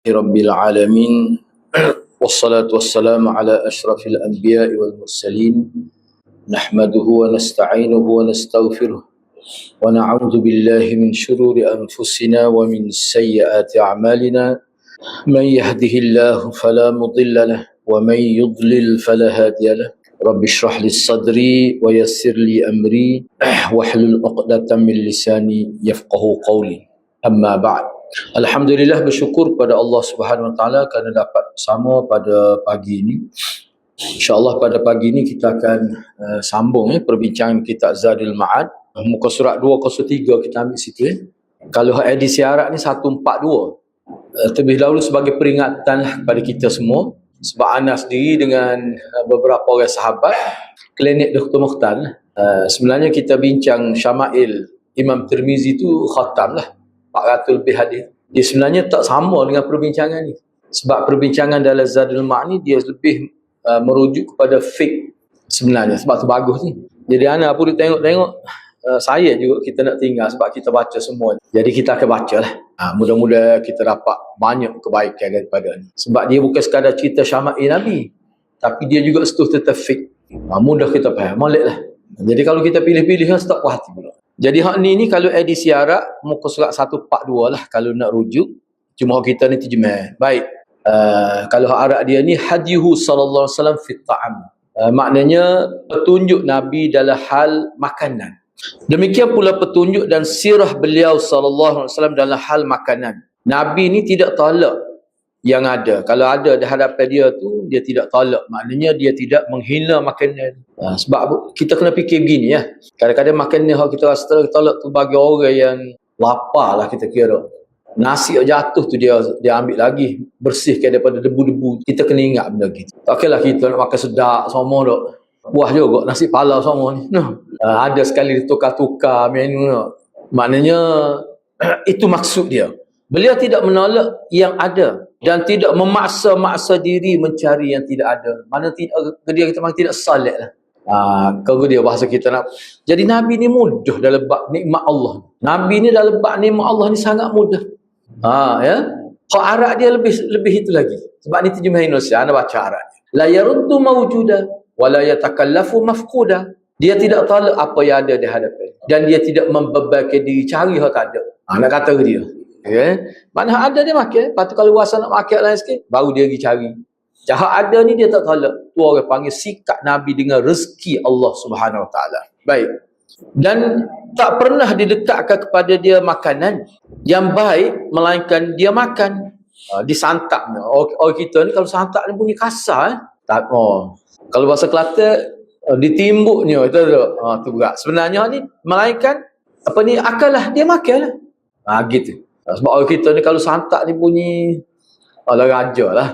Rabbil alamin wassalatu wassalamu ala asyrafil anbiya'i wal mursalin nahmaduhu wa nasta'inuhu wa nastaghfiruh wa na'udzu billahi min shururi anfusina wa min sayyiati a'malina man yahdihillahu fala mudilla lahu wa man yudlil fala hadiya lahu rabbi shrah li sadri wa yassir li amri wahlul 'uqdatam min lisani yafqahu qawli amma ba'd. Alhamdulillah, bersyukur pada Allah Subhanahu Wa Taala kerana dapat bersama pada pagi ini. InsyaAllah pada pagi ini kita akan sambung perbincangan kitab Zadul Ma'ad. Muka surat 203 kita ambil situ. Kalau edisi Arab ni 142. Terlebih dahulu sebagai peringatan kepada kita semua, sebab Anas sendiri dengan beberapa orang sahabat klinik Dr. Mukhtar, sebenarnya kita bincang Syama'il Imam Tirmizi tu khatam lah 400 lebih hadis. Dia sebenarnya tak sama dengan perbincangan ni. Sebab perbincangan dalam Zadul Ma'ad ni dia lebih merujuk kepada fiqh sebenarnya. Sebab tu bagus ni. Jadi anak pun tengok-tengok, saya juga kita nak tinggal sebab kita baca semua. Jadi kita akan baca lah. Mudah-mudahan kita dapat banyak kebaikan daripada ni. Sebab dia bukan sekadar cerita Syama'il Nabi, tapi dia juga setuh tentang fiqh. Mudah kita faham. Molek lah. Jadi kalau kita pilih-pilih, tak puas hati pula. Jadi hak ni kalau edisi Arab muka surat 142 lah kalau nak rujuk. Cuma kita ni terjemah. Baik. Kalau hak Arab dia ni hadiyuhu sallallahu alaihi wasallam fi ta'am. Maknanya petunjuk Nabi dalam hal makanan. Demikian pula petunjuk dan sirah beliau sallallahu alaihi wasallam dalam hal makanan. Nabi ni tidak tolak yang ada. Kalau ada di hadapan dia tu, dia tidak tolak. Maknanya dia tidak menghina makanan. Sebab kita kena fikir begini ya. Kadang-kadang makanan yang kita rasa tolak tu bagi orang yang lapar lah kita kira. Nasi yang jatuh tu dia ambil lagi. Bersihkan daripada debu-debu. Kita kena ingat benda gitu. Okeylah kita nak makan sedap semua dok. Buah juga nasi pala semua ni. Ada sekali ditukar-tukar menu dok. Maknanya itu maksud dia. Beliau tidak menolak yang ada dan tidak memaksa-maksa diri mencari yang tidak ada. Mana tidak dia kita memang tidak salih lah. Kalau dia bahasa kita nak. Jadi Nabi ni mudah dalam bab nikmat Allah. Nabi ni dalam bab nikmat Allah ni sangat mudah. Ya. Kalau Arab dia lebih itu lagi. Sebab ni terjemah Indonesia, anda baca Arab. La yaruddu mawjuda wa la yatakallafu mafquda. Dia tidak tolak apa yang ada di hadapan dan dia tidak membebankan diri cari hal tak ada. Nak kata ke dia. Okay. Mana ada dia makan. Lepas tu kalau rasa nak makan lain sikit, baru dia pergi cari. Jahat ada ni dia tak tolak. Tu orang panggil sikap Nabi dengan rezeki Allah Subhanahu Wa Taala. Baik. Dan tak pernah didekatkan kepada dia makanan yang baik, melainkan dia makan. Disantapnya. Orang kita ni kalau santap ni bunyi kasar. Tak. Kalau bahasa Kelantan, ditimbuknya. Itu tu berat. Sebenarnya ni, melainkan, apa ni, akalah, dia makan lah. Gitu. Sebab orang kita ni kalau santak ni bunyi ala raja lah.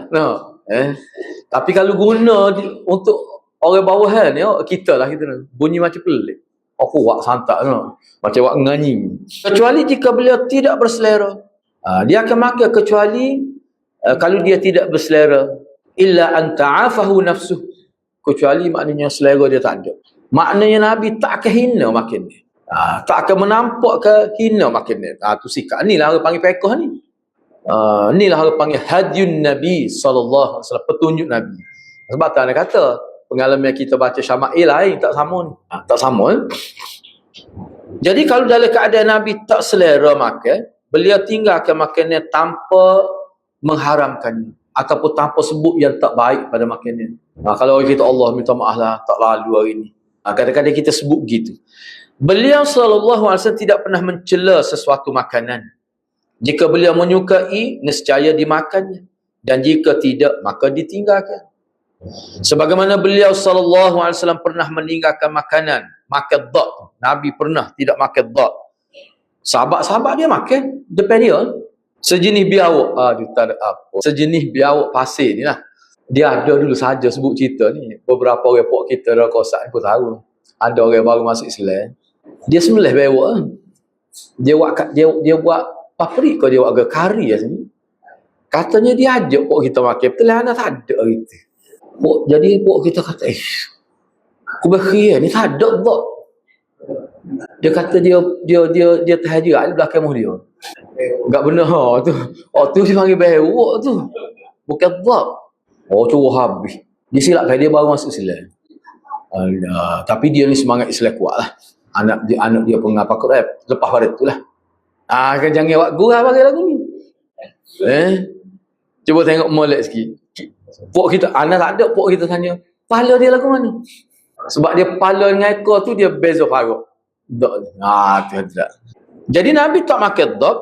Tapi kalau guna untuk orang bawahan ni, kita lah kita ni. Bunyi macam pelik. Aku buat santak ni. Macam buat nganyi. Kecuali jika beliau tidak berselera. Dia akan makan kecuali kalau dia tidak berselera. Illa an ta'afahu nafsuh. Kecuali maknanya selera dia tak ada. Maknanya Nabi tak akan hina makan dia. Tak akan menampak ke hina makin ni. Tu sikap. Inilah orang panggil pekoh ni. Inilah orang panggil hadiyun Nabi sallallahu alaihi wasallam, petunjuk Nabi. Sebab tak ada kata pengalaman kita baca Syama'il lain tak sama ni. Tak sama. Jadi kalau dalam keadaan Nabi tak selera makan, beliau tinggalkan makannya tanpa mengharamkannya ataupun tanpa sebut yang tak baik pada makannya. Kalau orang kita Allah minta maaf lah tak lalu hari ni. Kadang-kadang kita sebut gitu. Beliau sallallahu alaihi wasallam tidak pernah mencela sesuatu makanan. Jika beliau menyukai, nescaya dimakannya. Dan jika tidak, maka ditinggalkan. Sebagaimana beliau sallallahu alaihi wasallam pernah meninggalkan makanan, makan dak. Nabi pernah tidak makan dak. Sahabat-sahabat dia makan depan dia. Sejenis biawak. Dia tak ada apa. Sejenis biawak pasir ni lah. Dia ada dulu saja sebut cerita ni. Beberapa orang pok kita dah kosak pun tahu. Ada orang baru masuk Islam. Dia sembelih bewak. Dia buat paprik dia buat kari lah sini. Katanya dia ajak pok kita makan. Betul lah tak ada gitu. Jadi pok kita kata, aku berkira ni tak ada tak. Dia kata dia tahan juga di belakang mulut dia. Enggak benar tu. Tu dia panggil bewok tu. Bukan dhab. Curah habis. Dia silapkan dia baru masuk Islam. Tapi dia ni semangat Islam kuat lah. Anak dia pun ngapa kau lepas pada tu lah. Kan jangan awak gurau bagi lagu ni. Cuba tengok molek sikit. Pok kita, anak tak ada, pok kita tanya, pahala dia lagu mana? Sebab dia pala dengan ekor tu dia beza faruk. Tidak. Jadi Nabi tak makan dhab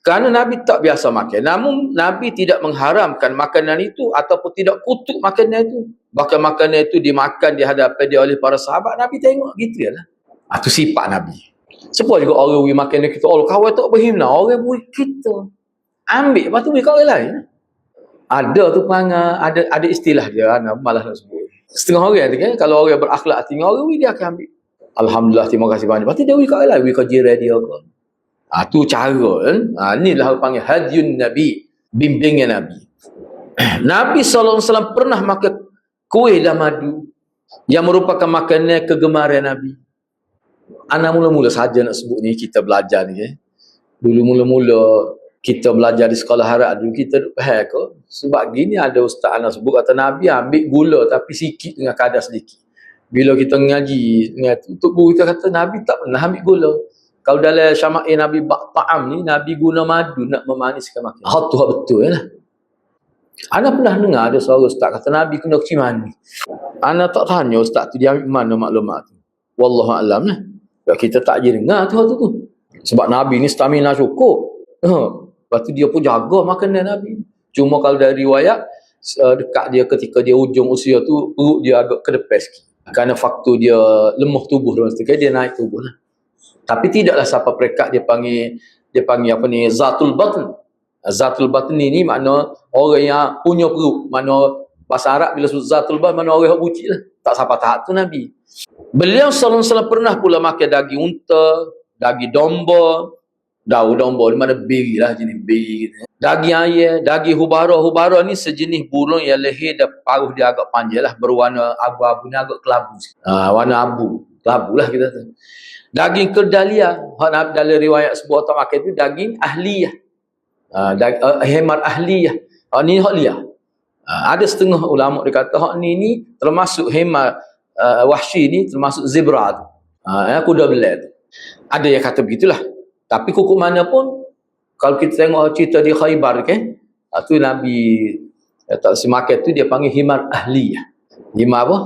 kerana Nabi tak biasa makan. Namun Nabi tidak mengharamkan makanan itu ataupun tidak kutuk makanan itu. Bahkan makanan itu dimakan di hadapan dia oleh para sahabat. Nabi tengok gitu lah. Itu sifat Nabi. Sebab juga orang beri makanan kita, Allah kawan tak berhimna, orang beri kita. Ambil, lepas tu beri kat orang lain. Ada tu perangai, ada istilah dia, malah nak sebut. Setengah orang tu kan, kalau orang berakhlak tinggi, orang dia akan ambil. Alhamdulillah, terima kasih banyak. Lepas tu dia beri kat orang lain, beri kat jiran dia ke. Tu cara kan. Inilah orang panggil hadyun Nabi, bimbingnya Nabi. Nabi SAW pernah makan kuih dan madu yang merupakan makanan kegemaran Nabi. Anak mula-mula saja nak sebut ni, kita belajar ni. Dulu mula-mula kita belajar di sekolah harap dulu, kita faham ke? Sebab gini ada ustaz anak sebut kata Nabi ambil gula tapi sikit dengan kadar sedikit. Bila kita ngaji, untuk guru kita kata Nabi tak pernah ambil gula. Kalau dalam syama'in Nabi Ta'am ni, Nabi guna madu nak memaniskan makan. Tu betul lah. Anak pernah dengar ada seorang ustaz kata Nabi kena kecil mani. Anak tak tanya ustaz tu dia ambil mana maklumat tu. Wallahu'alam lah. Kita tak je dengar tu. Sebab Nabi ni stamina cukup. Lepas tu dia pun jaga makanan Nabi. Cuma kalau dari riwayat, dekat dia ketika dia ujung usia tu, perut dia agak ke depan sikit. Kerana faktor dia lemah tubuh dalam setelah dia naik tubuh lah. Tapi tidaklah siapa perekat dia panggil apa ni, zatul batn. Zatul batn ni makna orang yang punya perut. Makna bahasa Arab bila sebut zatul batn, makna orang yang bucik lah. Tak sampai tahap tu Nabi. Beliau SAW pernah pula makan daging unta, daging domba, domba ni mana beri lah, jenis beri gitu. Daging ayam, daging hubara. Hubara ni sejenis burung yang leher dan paruh dia agak panjang lah, berwarna abu-abu ni agak kelabu. Warna abu, kelabu lah kita tu. Daging kedalia, dalam riwayat sebuah tak makan tu daging ahliyah. Hemar ahliyah. Ni hak liah. Ada setengah ulama dia kata hak ni termasuk hemar wahsy ni termasuk zebra tu. Kuda belah tu. Ada yang kata begitulah. Tapi kuku mana pun, kalau kita tengok cerita di Khaybar kan, tu Nabi tak semakan tu dia panggil himar ahliyah. Himar apa?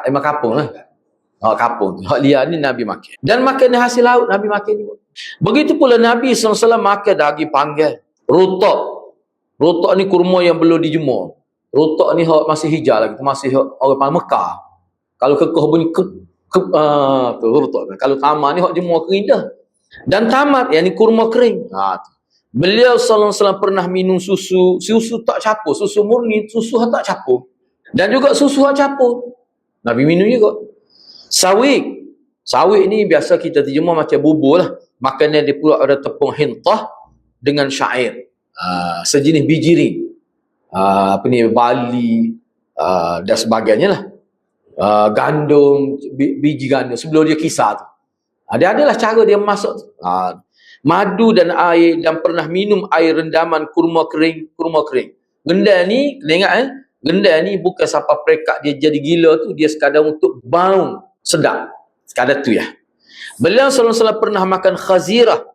Himar kapung lah. Kapung tu. Hak liar ni Nabi makan. Dan makan hasil laut Nabi makan juga. Begitu pula Nabi SAW makan daging panggang. Rotok. Rotok ni kurma yang belum dijemur. Rotok ni masih hijau lagi. Masih orang panggil Mekah. Kalau kekeh bunyi tu rotok. Kalau tamar ni jemur kering dah. Dan tamar yang ni kurma kering. Beliau SAW pernah minum susu tak capur, susu murni, susu tak capur. Dan juga susu tak capur. Nabi minum juga. Sawik ni biasa kita terjemah macam bubur lah. Makanan dia pula ada tepung hintah dengan syair. Sejenis bijirin. Bali dan sebagainya lah. Gandum, biji gandum sebelum dia kisar tu. Dia adalah cara dia masak. Madu dan air, dan pernah minum air rendaman kurma kering. Gendal ni, kena ingat gendal ni bukan siapa perekat dia jadi gila tu, dia sekadar untuk bau sedap. Sekadar tu ya. Beliau SAW pernah makan khazirah.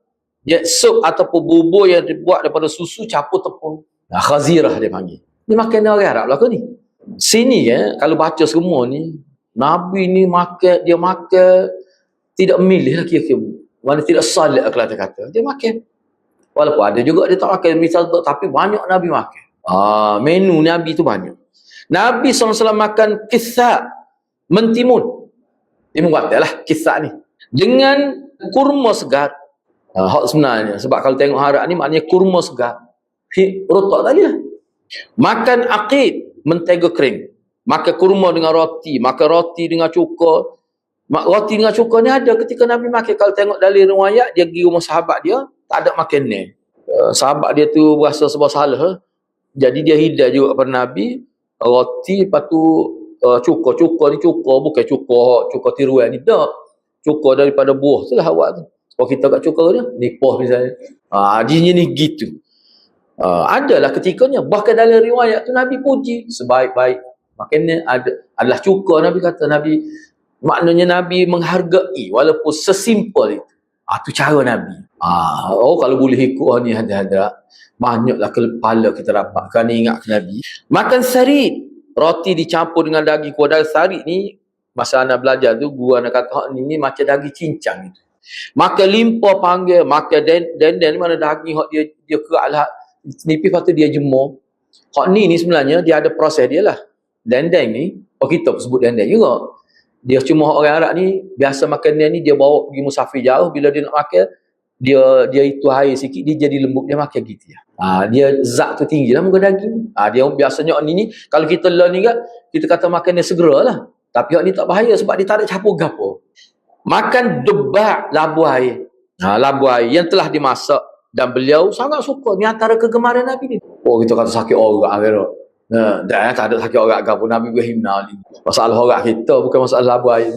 Dia sup ataupun bubur yang dibuat daripada susu campur tepung. Khazirah dia panggil. Ni makan orang Arab lah ni. Sini kalau baca semua ni, Nabi ni makan, dia makan tidak milih lah kira-kira. Mana tidak salat kalau kata. Dia makan. Walaupun ada juga dia tak makan misal tu, tapi banyak Nabi makan. Menu Nabi tu banyak. Nabi SAW makan kisah mentimun. Timun gatal lah kisah ni. Dengan kurma segar. Hak sebenarnya. Sebab kalau tengok harap ni maknanya kurma segar. Rotok tadi lah. Makan aqid, mentega kering. Makan kurma dengan roti. Makan roti dengan cuka. Roti dengan cuka ni ada ketika Nabi makan. Kalau tengok dari riwayat, dia pergi rumah sahabat dia, tak ada makan ni. Sahabat dia tu berasa sebab salah. Jadi dia hidayah juga kepada Nabi. Roti, lepas tu cuka. Cuka ni cuka, bukan cuka tiruan ni. Tak. Cuka daripada buah tu lah awak tu. Kalau kita kat cuka dia, nipah misalnya. Jenis gitu. Adalah ketikanya. Bahkan dalam riwayat tu Nabi puji sebaik-baik. Maknanya adalah cuka. Nabi kata, maknanya Nabi menghargai walaupun sesimpel itu. Itu cara Nabi. Kalau boleh ikut ni hadrat, banyaklah kepala kita dapat. Kerana ingat ke Nabi. Makan sarit. Roti dicampur dengan daging kuah. Sarit ni, masa anak belajar tu, guru anak kata, ni macam daging cincang itu. Maka limpa panggil, maka dendeng mana daging hak dia kerak lah. Nipis lepas tu dia jemur. Hak ni sebenarnya dia ada proses dia lah. Dendeng ni, kita sebut dendeng juga. Dia cuma orang Arab ni, biasa makan ni dia bawa pergi musafir jauh. Bila dia nak makan, dia itu air sikit, dia jadi lembut, dia makan gitu ya. Dia zat tu tinggi lah muka daging. Dia biasanya ni, kalau kita learn ni kan, kita kata makan dia segera lah. Tapi hak ni tak bahaya sebab dia tak ada campur gapo. Makan debak labu air. Labu air yang telah dimasak. Dan beliau sangat suka. Ni antara kegemaran Nabi ni. Kita kata sakit orang. Tak ada sakit orang pun Nabi berhimna ni. Masalah orang kita bukan masalah labu air.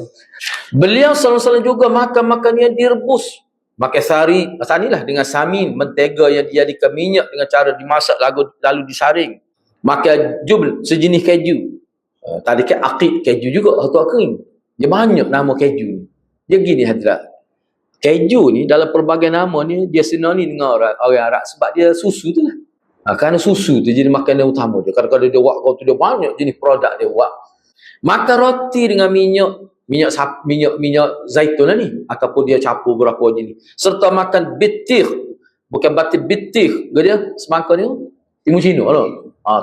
Beliau selalu juga makan yang direbus. Makan sari. Masa ni lah dengan samin. Mentega yang dijadikan minyak dengan cara dimasak lalu disaring. Makan jubl. Sejenis keju. Tadi ke akid keju juga. Atau kering. Dia banyak nama keju ni. Dia gini hadrat. Keju ni dalam pelbagai nama ni dia sinonim dengan orang Arab sebab dia susu tu lah. Kerana susu tu jadi makanan utama dia. Kadang-kadang dia buat kau tu dia banyak jenis produk dia buat. Makan roti dengan minyak zaitun lah ni ataupun dia campur berapa jenis. Serta makan bitih. Bukan batik bitih. Dia semangka ni timucino lah.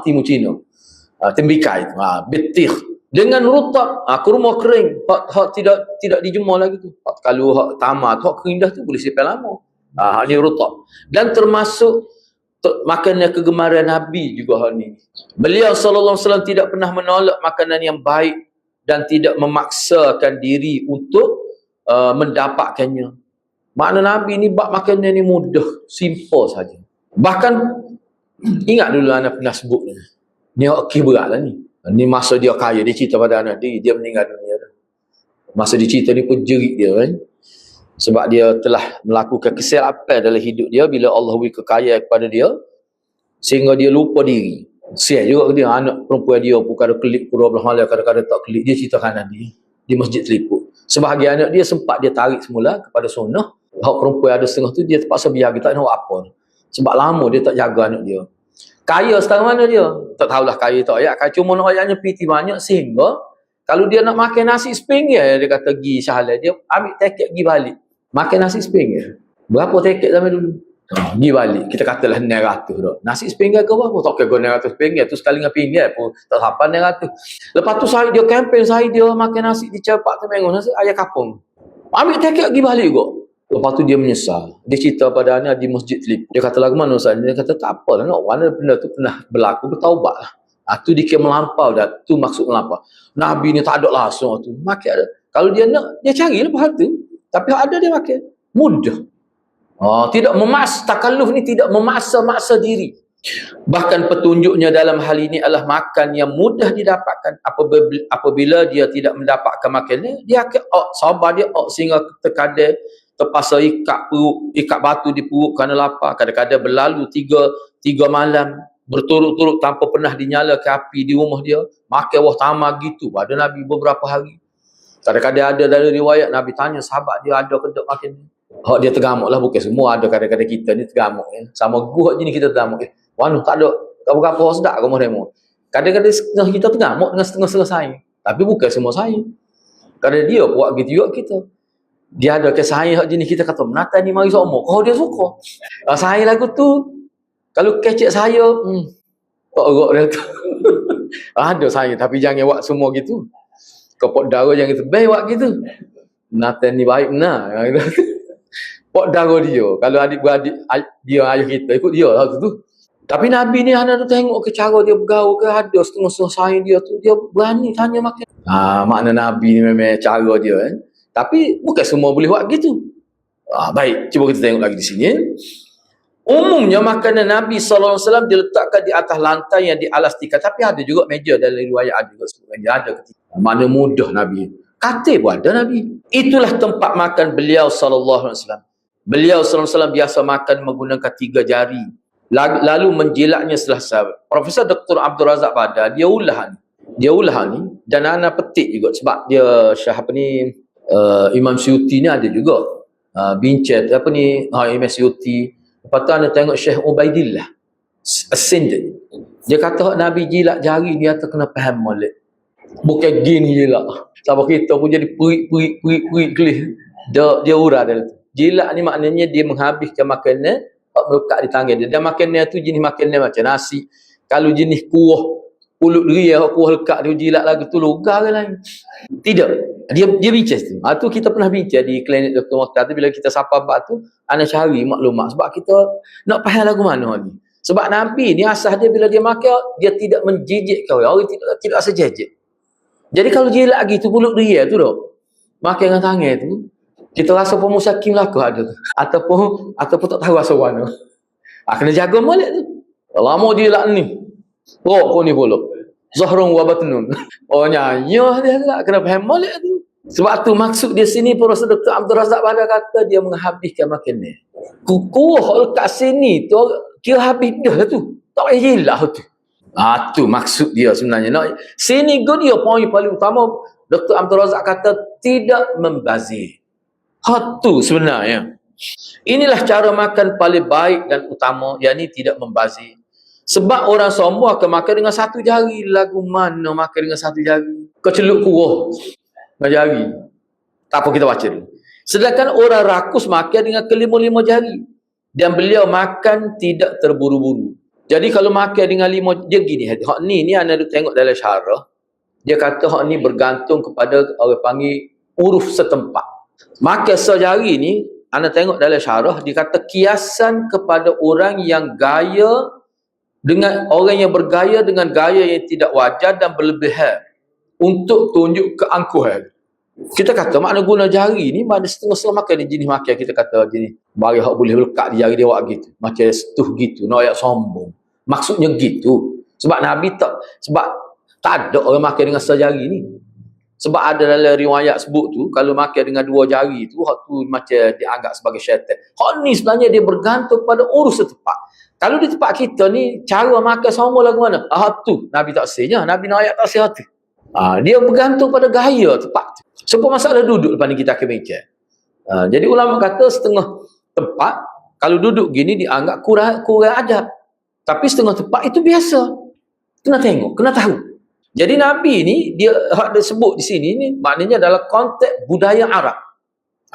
Timucino. Tembikai tu. Bitih. Dengan rutab, kurma kering, hak tidak dijemur lagi tu. Kalau hak tamat, hak kering dah tu boleh simpan lama. Ni rutab. Dan termasuk makanan kegemaran Nabi juga hal ni. Beliau SAW tidak pernah menolak makanan yang baik dan tidak memaksakan diri untuk mendapatkannya. Makna Nabi ni bab makanan ni mudah, simple saja. Bahkan ingat dulu anak pernah sebut ni. Ni hak berat lah ni. Ni masa dia kaya, dia cerita pada anak dia meninggal dunia dah. Masa dia cerita ni pun jerit dia kan. Sebab dia telah melakukan kesilapan dalam hidup dia bila Allah beri kekayaan kepada dia sehingga dia lupa diri. Sial juga dia anak perempuan dia pun kadang kelik pun 12 malam, kadang-kadang tak kelik. Dia cerita kanan dia di Masjid Teliput. Sebahagian anak dia sempat dia tarik semula kepada sunnah. Hak perempuan ada setengah tu dia terpaksa biar kita nak buat apa. Sebab lama dia tak jaga anak dia. Kaya sekarang mana dia? Tak tahulah kaya tak ayat. Cuma nak ayatnya piti banyak sehingga kalau dia nak makan nasi sepinggir, dia kata pergi syahalat. Dia ambil tiket pergi balik. Makan nasi sepinggir. Berapa tiket zaman dulu? Pergi balik. Kita katalah 900 dah. Nasi sepinggir ke berapa? Tak kira 900 sepinggir. Tu sekali dengan pinggir pun tak sampai 900. Lepas tu saya dia kempen, saya dia makan nasi di Cepak Temenggong. Nasi ayam kapung. Ambil tiket pergi balik juga. Lepas tu dia menyesal. Dia cerita pada anak di Masjid Teliput. Dia kata lagu mana Ustaz? Dia kata tak apa lah. Mana benda tu pernah berlaku, bertaubat lah. Tu dikira melampau dah. Tu maksud melampau. Nabi ni tak ada langsung tu. Makan ada. Kalau dia nak, dia cari lepas tu. Tapi ada dia makan. Mudah. Tidak memaksa. Takalluf ni tidak memaksa-maksa diri. Bahkan petunjuknya dalam hal ini adalah makan yang mudah didapatkan. Apabila dia tidak mendapatkan makannya, dia akan sabar dia sehingga terkadang terpaksa ikat batu di perut kerana lapar. Kadang-kadang berlalu tiga malam berturut-turut tanpa pernah dinyalakan api di rumah dia. Makan wah tamar gitu. Ada Nabi beberapa hari. Kadang-kadang ada dari riwayat Nabi tanya sahabat dia ada ke tak makan ni. Hak dia tergamuk lah. Bukan semua ada kadang-kadang kita ni tergamuk. Sama gua jenis kita tergamuk. Wanu tak ada. Tak berapa sedap kamu demo. Kadang-kadang setengah kita tergamuk dengan setengah selesai. Tapi bukan semua saya. Kadang dia buat gitu juga kita. Dia ada kesayang hak jenis kita kata menata ni mari semua. Oh dia suka. Saya lagu tu kalau kecek saya tak erok dia tu. Ada saya tapi jangan buat semua gitu. Kepok darah jangan gitu. Baik buat gitu. Menata ni baik benar. Pok darah dia. Kalau adik-beradik dia ayah kita ikut dia lah tu. Tapi Nabi ni hanya tu tengok ke cara dia bergaul ke ada setengah sayang dia tu dia berani tanya makan. Makna Nabi ni memang cara dia kan. Tapi bukan semua boleh buat gitu. Baik, cuba kita tengok lagi di sini. Umumnya makanan Nabi SAW diletakkan di atas lantai yang dialas tikar. Tapi ada juga meja dalam riwayat ada juga. Ada ketika. Mana mudah Nabi. Katil pun ada Nabi. Itulah tempat makan beliau SAW. Beliau sallallahu alaihi wasallam biasa makan menggunakan 3 jari, lalu menjilatnya selasa. Profesor Dr. Abdul Razak Badar, dia ulah ni dan ana petik juga sebab dia Syah apa ni, Imam Suyuti ni ada juga bincang apa ni, Imam Suyuti. Lepas tu ana tengok Syekh Ubaidillah As-Sindi, dia kata Nabi jilat jari dia tu kena faham molek, bukan gini jilat sebab kita pun jadi perik kelih. Dia urah dia tu. Jilat ni maknanya dia menghabiskan makanan melekat di tangan dia. Dan makanan tu jenis makanan macam nasi. Kalau jenis kuah pulut diri, kuah lekat dia jilat lagu tu logar ke lain. Tidak. Dia bincang tu. Tu kita pernah bincang di klinik Dr. Mokhtar tu, bila kita sapa bab tu, ana cari maklumat sebab kita nak faham lagu mana ni. Sebab Nabi ni asas dia bila dia makan, dia tidak menjijik kau. Orang tidak rasa jijik. Jadi kalau jilat lagi tu pulut dia tu dok, makan dengan tangan tu, kita rasa pun musakim lah ke ada tu. Ataupun tak tahu rasa mana. Kena jaga molek tu. Lama jilat ni. Kau ni pula. Zahrun wa batnun. Oh nyanya dia tak kena faham molek tu. Sebab tu maksud dia sini Profesor Dr. Abdul Razak Badar kata dia menghabiskan makanan. Kukuh kat sini tu kira habis dah tu. Tak payah jilat tu. Tu maksud dia sebenarnya. Sini dia poin paling utama. Dr. Abdul Razak kata tidak membazir. Tu sebenarnya. Inilah cara makan paling baik dan utama, yakni tidak membazir. Sebab orang sombong akan makan dengan 1 jari. Lagu mana makan dengan 1 jari? Kau celup kuah dengan jari. Tak apa, kita baca dulu. Sedangkan orang rakus makan dengan kelima-lima jari. Dan beliau makan tidak terburu-buru. Jadi kalau makan dengan 5, dia gini, hak ni anda tengok dalam syarah, dia kata hak ni bergantung kepada orang panggil uruf setempat. Makan sejari ni, anda tengok dalam syarah, dia kata kiasan kepada orang yang gaya dengan orang yang bergaya dengan gaya yang tidak wajar dan berlebihan untuk tunjuk keangkuhan. Kita kata makna guna jari ni, makna setengah-setengah makan ni jenis makan kita kata jenis bagi hak boleh lekat di jari dia awak gitu. Macam setuh gitu, nak ayat sombong. Maksudnya gitu. Sebab Nabi sebab tak ada orang makan dengan sejari ni. Sebab ada dalam riwayat sebut tu, kalau makan dengan 2 jari tu, hak tu macam dianggap sebagai syaitan. Hak ni sebenarnya dia bergantung pada urus setempat. Kalau di tempat kita ni, cara makan sama lagu mana? Tu Nabi tak sehnya. Nabi nak ayat tak seh tu. Dia bergantung pada gaya tempat tu. Sebab masalah duduk lepas ni kita akan bincang. Jadi ulama kata setengah tempat, kalau duduk gini dianggap kurang adab. Tapi setengah tempat itu biasa. Kena tengok, kena tahu. Jadi Nabi ni, dia sebut di sini ni, maknanya dalam konteks budaya Arab.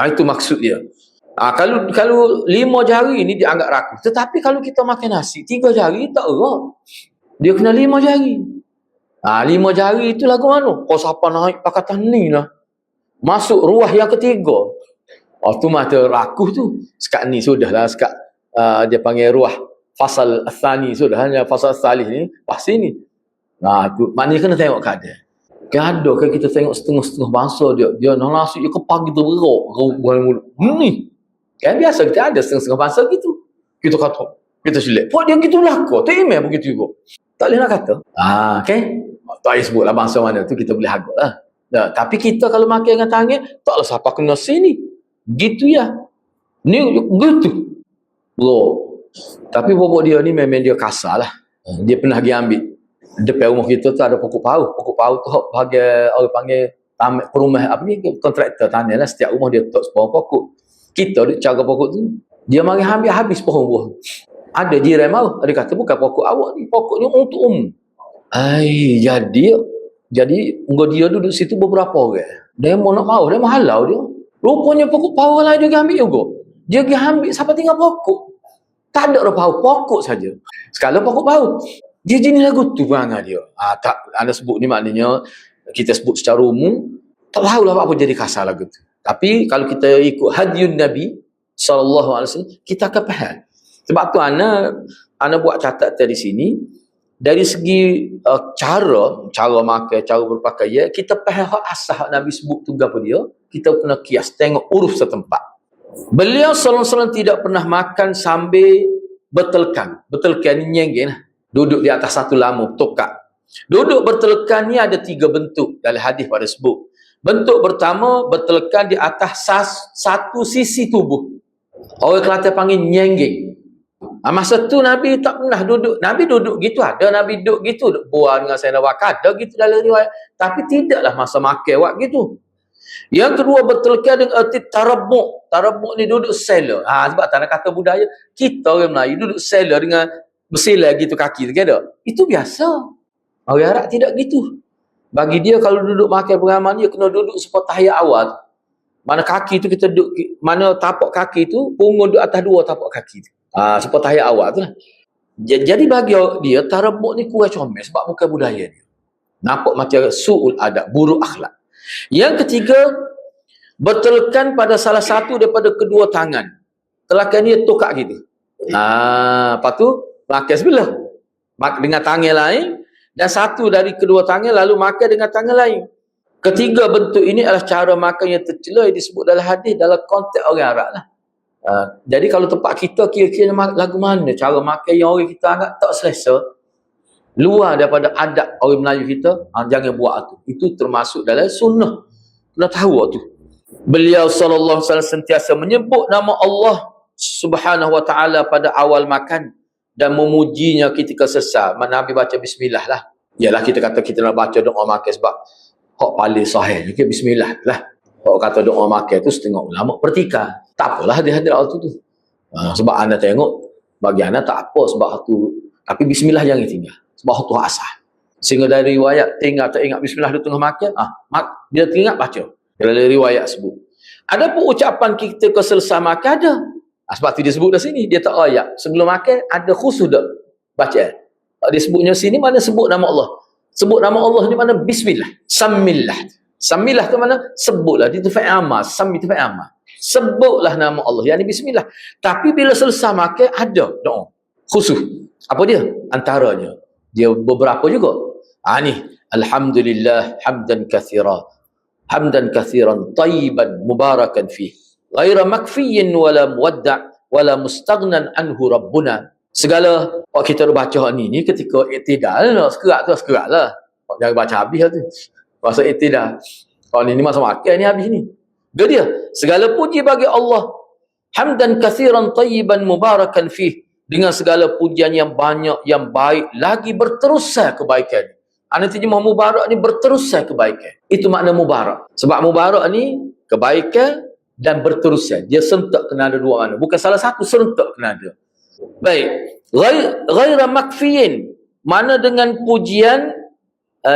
Itu maksud dia. Kalau 5 jari ni dianggap rakus. Tetapi kalau kita makan nasi, 3 jari tak erat. Dia kena 5 jari. 5 jari itu lagu mana? Kau siapa naik pakatan ni lah. Masuk ruah yang ketiga. Tu mata rakuh tu. Sekat ni sudahlah. Sekat dia panggil ruah fasal athani sudah. Hanya fasal salih ni. Pasti ni. Tu maknanya kena tengok keadaan. Gaduh kan kita tengok setengah-setengah bangsa dia nak nasi dia kepak gitu berok. Ni. Kan biasa kita ada setengah-setengah bangsa gitu. Kita kata. Kita silap. Buat dia gitulah kau. Tak email begitu juga. Tak boleh nak kata. Okay. Tak payah sebutlah bangsa mana tu. Kita boleh agak lah. Tapi kita kalau makan dengan tangan, taklah siapa kena sini. Gitu ya. Ni gitu. Bro. Tapi bobok dia ni memang dia kasar lah. Dia pernah pergi ambil. Depan rumah kita tu ada pokok paru. Pokok paru tu bahagian orang panggil perumah apa ni, kontraktor tanah lah. Setiap rumah dia letak sebuah pokok. Kita duk jaga pokok tu. Dia mari ambil habis pohon buah. Ada jiran mahu. Dia kata bukan pokok awak ni. Pokoknya untuk Jadi dia duduk situ beberapa orang. Dia mau nak mahu, dia mahalau dia. Rupanya pokok paru lain dia ambil juga. Dia pergi ambil sampai tinggal pokok. Tak ada paru, pokok saja. Sekala pokok paru. Dia jenis lagu tu perangai dia. Tak, anda sebut ni maknanya kita sebut secara umum, tak tahulah apa jadi kasar lagu tu. Tapi kalau kita ikut hadiyun Nabi SAW, kita akan faham. Sebab tu ana buat catatan di sini. Dari segi cara makan, cara berpakaian, kita faham hak asal Nabi sebut tu apa dia. Kita kena kias, tengok uruf setempat. Beliau SAW tidak pernah makan sambil bertelkan. Bertelkan ni nyenggen lah. Duduk di atas satu lampu, tokak. Duduk bertelkan ni ada 3 bentuk dalam hadis pada sebut. Bentuk pertama, bertelkan di atas satu sisi tubuh. Orang Kelantan panggil nyengging. Masa tu Nabi tak pernah duduk. Nabi duduk gitu, ada Nabi duduk gitu, duduk buat dengan Sayyidina Bakar, ada gitu dalam riwayat. Tapi tidaklah masa makan buat gitu. Yang kedua, bertelkan dengan erti tarabuk. Tarabuk ni duduk sela. Sebab tak nak kata budaya, kita orang Melayu duduk sela dengan bersila gitu kaki tu, ada. Itu biasa. Orang Arab tidak gitu. Bagi dia kalau duduk makan pengaman, dia kena duduk seperti tahiyat awal. Mana kaki tu kita duduk, mana tapak kaki tu, punggung duduk atas dua tapak kaki tu. Seperti tahiyat awal tu lah. Jadi bagi dia, tarabuk ni kurang comel sebab bukan budaya dia. Nampak macam su'ul adab, buruk akhlak. Yang ketiga, bertelkan pada salah satu daripada kedua tangan. Telakan dia tokak gitu. Lepas tu, makan sebelah. Dengan tangan lain, dan satu dari kedua tangan lalu makan dengan tangan lain. Ketiga bentuk ini adalah cara makan yang tercela yang disebut dalam hadis dalam konteks orang Arab lah. Jadi kalau tempat kita kira-kira lagu mana cara makan yang orang kita anggap tak selesa, luar daripada adab orang Melayu kita, jangan buat tu. Itu termasuk dalam sunnah. Kena tahu tu. Beliau sallallahu alaihi wasallam sentiasa menyebut nama Allah Subhanahu wa taala pada awal makan dan memujinya ketika selesai. Nabi baca bismillah lah. Yalah kita kata kita nak baca doa makan sebab hak paling sahih juga bismillah lah. Hak kata doa makan tu setengah ulama pertikaian. Tak apalah dia hadirat tu. Sebab anda tengok bagi anda tak apa sebab tu, tapi bismillah jangan tinggal. Sebab tu asal. Sehingga dari riwayat tinggal tak ingat bismillah di tengah makan, dia teringat baca. Dari riwayat sebut. Ada pun ucapan kita ke selesai makan ada. Sebab tu dia sebut dah sini, dia tak ayat. Sebelum makan ada khusus dah baca. Dia sebutnya sini mana sebut nama Allah. Sebut nama Allah ni mana bismillah. Samillah. Samillah ke mana? Sebutlah. Itu fa'il amal. Samil itu fa'il amal. Sebutlah nama Allah. Yang ni bismillah. Tapi bila selesai makan ada doa khusus. Apa dia? Antaranya. Dia beberapa juga. Ni. Alhamdulillah hamdan kathira. Hamdan kathiran tayyiban mubarakan fih. Ghaira makfiyin wala muwadda' wala mustaghnan anhu rabbuna. Segala kita baca ni ketika iktidal, sekerak tu sekerak lah. Jangan baca habis lah tu. Masa iktidal. Kalau ni masa makan ni habis ni. Dia segala puji bagi Allah. Hamdan kathiran tayyiban mubarakan fih. Dengan segala pujian yang banyak, yang baik, lagi berterusan kebaikan. Ana terjemah mubarak ni berterusan kebaikan. Itu makna mubarak. Sebab mubarak ni kebaikan dan berterusan. Dia serentak kena ada dua makna. Bukan salah satu, serentak kena ada. Baik. Ghaira makfiyin. Mana dengan pujian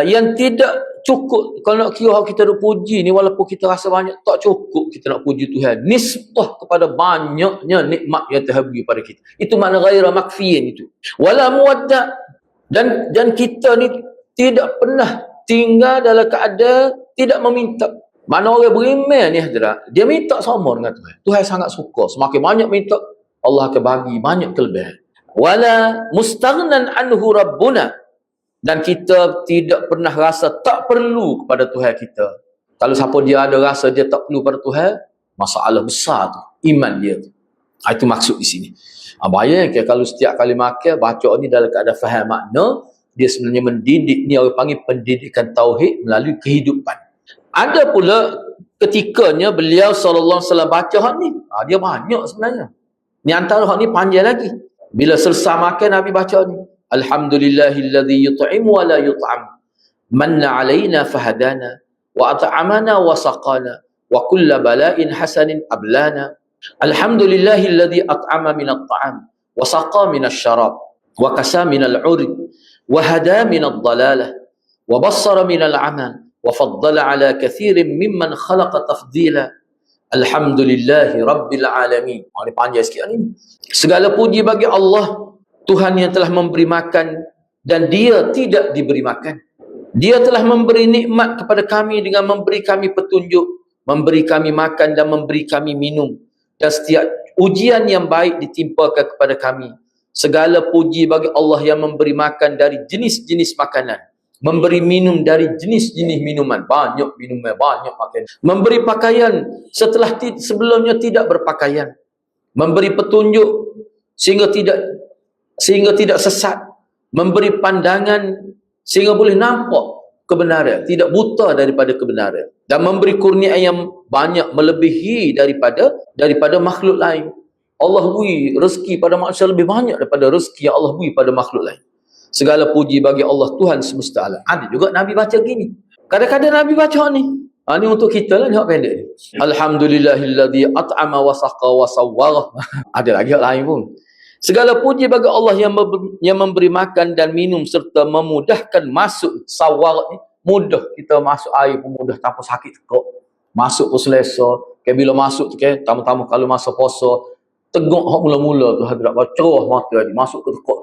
yang tidak cukup. Kalau nak kira kita nak puji ni, walaupun kita rasa banyak, tak cukup kita nak puji Tuhan. Nisbah kepada banyaknya nikmat yang Tuhan beri pada kita. Itu makna ghaira makfiyin itu. Wala muwadda'. Dan kita ni tidak pernah tinggal dalam keadaan tidak meminta. Mana orang beriman ni hadirat, dia minta sama dengan Tuhan. Tuhan sangat suka. Semakin banyak minta, Allah akan bagi banyak kelebihan. Wala mustaghnan anhu rabbuna. Dan kita tidak pernah rasa tak perlu kepada Tuhan kita. Kalau siapa dia ada rasa dia tak perlu pada Tuhan, masalah besar tu. Iman dia tu. Itu maksud di sini. Bayangkan kalau setiap kali makan, baca ni dalam keadaan faham makna, dia sebenarnya mendidik, ni orang panggil pendidikan tauhid melalui kehidupan. Ada pula ketikanya beliau sallallahu alaihi wasallam baca hak ni. Dia banyak sebenarnya. Ni antara hak ni panjang lagi. Bila selesai makan Nabi baca ni. Alhamdulillahilladzi yut'imu wa la yut'am. Manna 'alaina fahadana wa at'amana wa saqana wa kulla bala'in hasanin ablana. Alhamdulillahilladzi at'ama min at-ta'am wa saqa min asy-syarab wa kasa min al-'urid wa hada min ad-dalalah wa bassara min al-'ama wa faddala 'ala kathirin mimman khalaqa tafdila. Alhamdulillahi rabbil alamin. Ini panjang sikit ni. Segala puji bagi Allah, Tuhan yang telah memberi makan dan dia tidak diberi makan. Dia telah memberi nikmat kepada kami dengan memberi kami petunjuk, memberi kami makan dan memberi kami minum. Dan setiap ujian yang baik ditimpakan kepada kami. Segala puji bagi Allah yang memberi makan dari jenis-jenis makanan, memberi minum dari jenis-jenis minuman, banyak minuman, banyak makanan, memberi pakaian setelah sebelumnya tidak berpakaian, memberi petunjuk sehingga tidak sesat, memberi pandangan sehingga boleh nampak kebenaran, tidak buta daripada kebenaran, dan memberi kurnia yang banyak melebihi daripada makhluk lain. Allah beri rezeki pada manusia lebih banyak daripada rezeki yang Allah beri pada makhluk lain. Segala puji bagi Allah Tuhan semesta alam. Ada juga Nabi baca gini. Kadang-kadang Nabi baca ni. Ni untuk kita lah, jawab pendek ni. Alhamdulillahilladzi at'ama wa saqa wa sawwara. Ada lagi hal lain pun. Segala puji bagi Allah yang memberi makan dan minum serta memudahkan masuk sawar ni. Mudah kita masuk air pun mudah tanpa sakit tekuk. Masuk pun selesa. Bila masuk tu tamu-tamu kalau masa puasa, teguk hak mula-mula tu hadrat cerah mata dia masuk ke tekuk.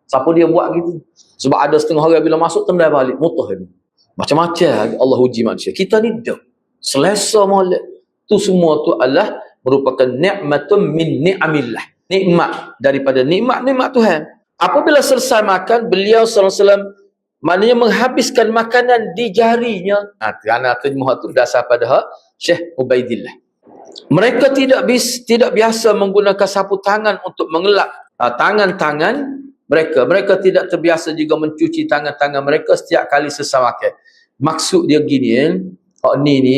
Siapa dia buat gitu? Sebab ada setengah orang bila masuk tendai balik, mutah dia. Macam-macam Allah uji manusia. Kita ni dah selesa molek. Tu semua tu adalah merupakan nikmatun min ni'amillah. Nikmat daripada nikmat Tuhan. Apabila selesai makan, beliau sallallahu alaihi wasallam maknanya menghabiskan makanan di jarinya. Kerana terjemah tu dasar pada hak Syekh Ubaidillah. Mereka tidak biasa menggunakan sapu tangan untuk mengelap tangan-tangan mereka. Mereka tidak terbiasa juga mencuci tangan-tangan mereka setiap kali selesai makan. Maksud dia gini, ni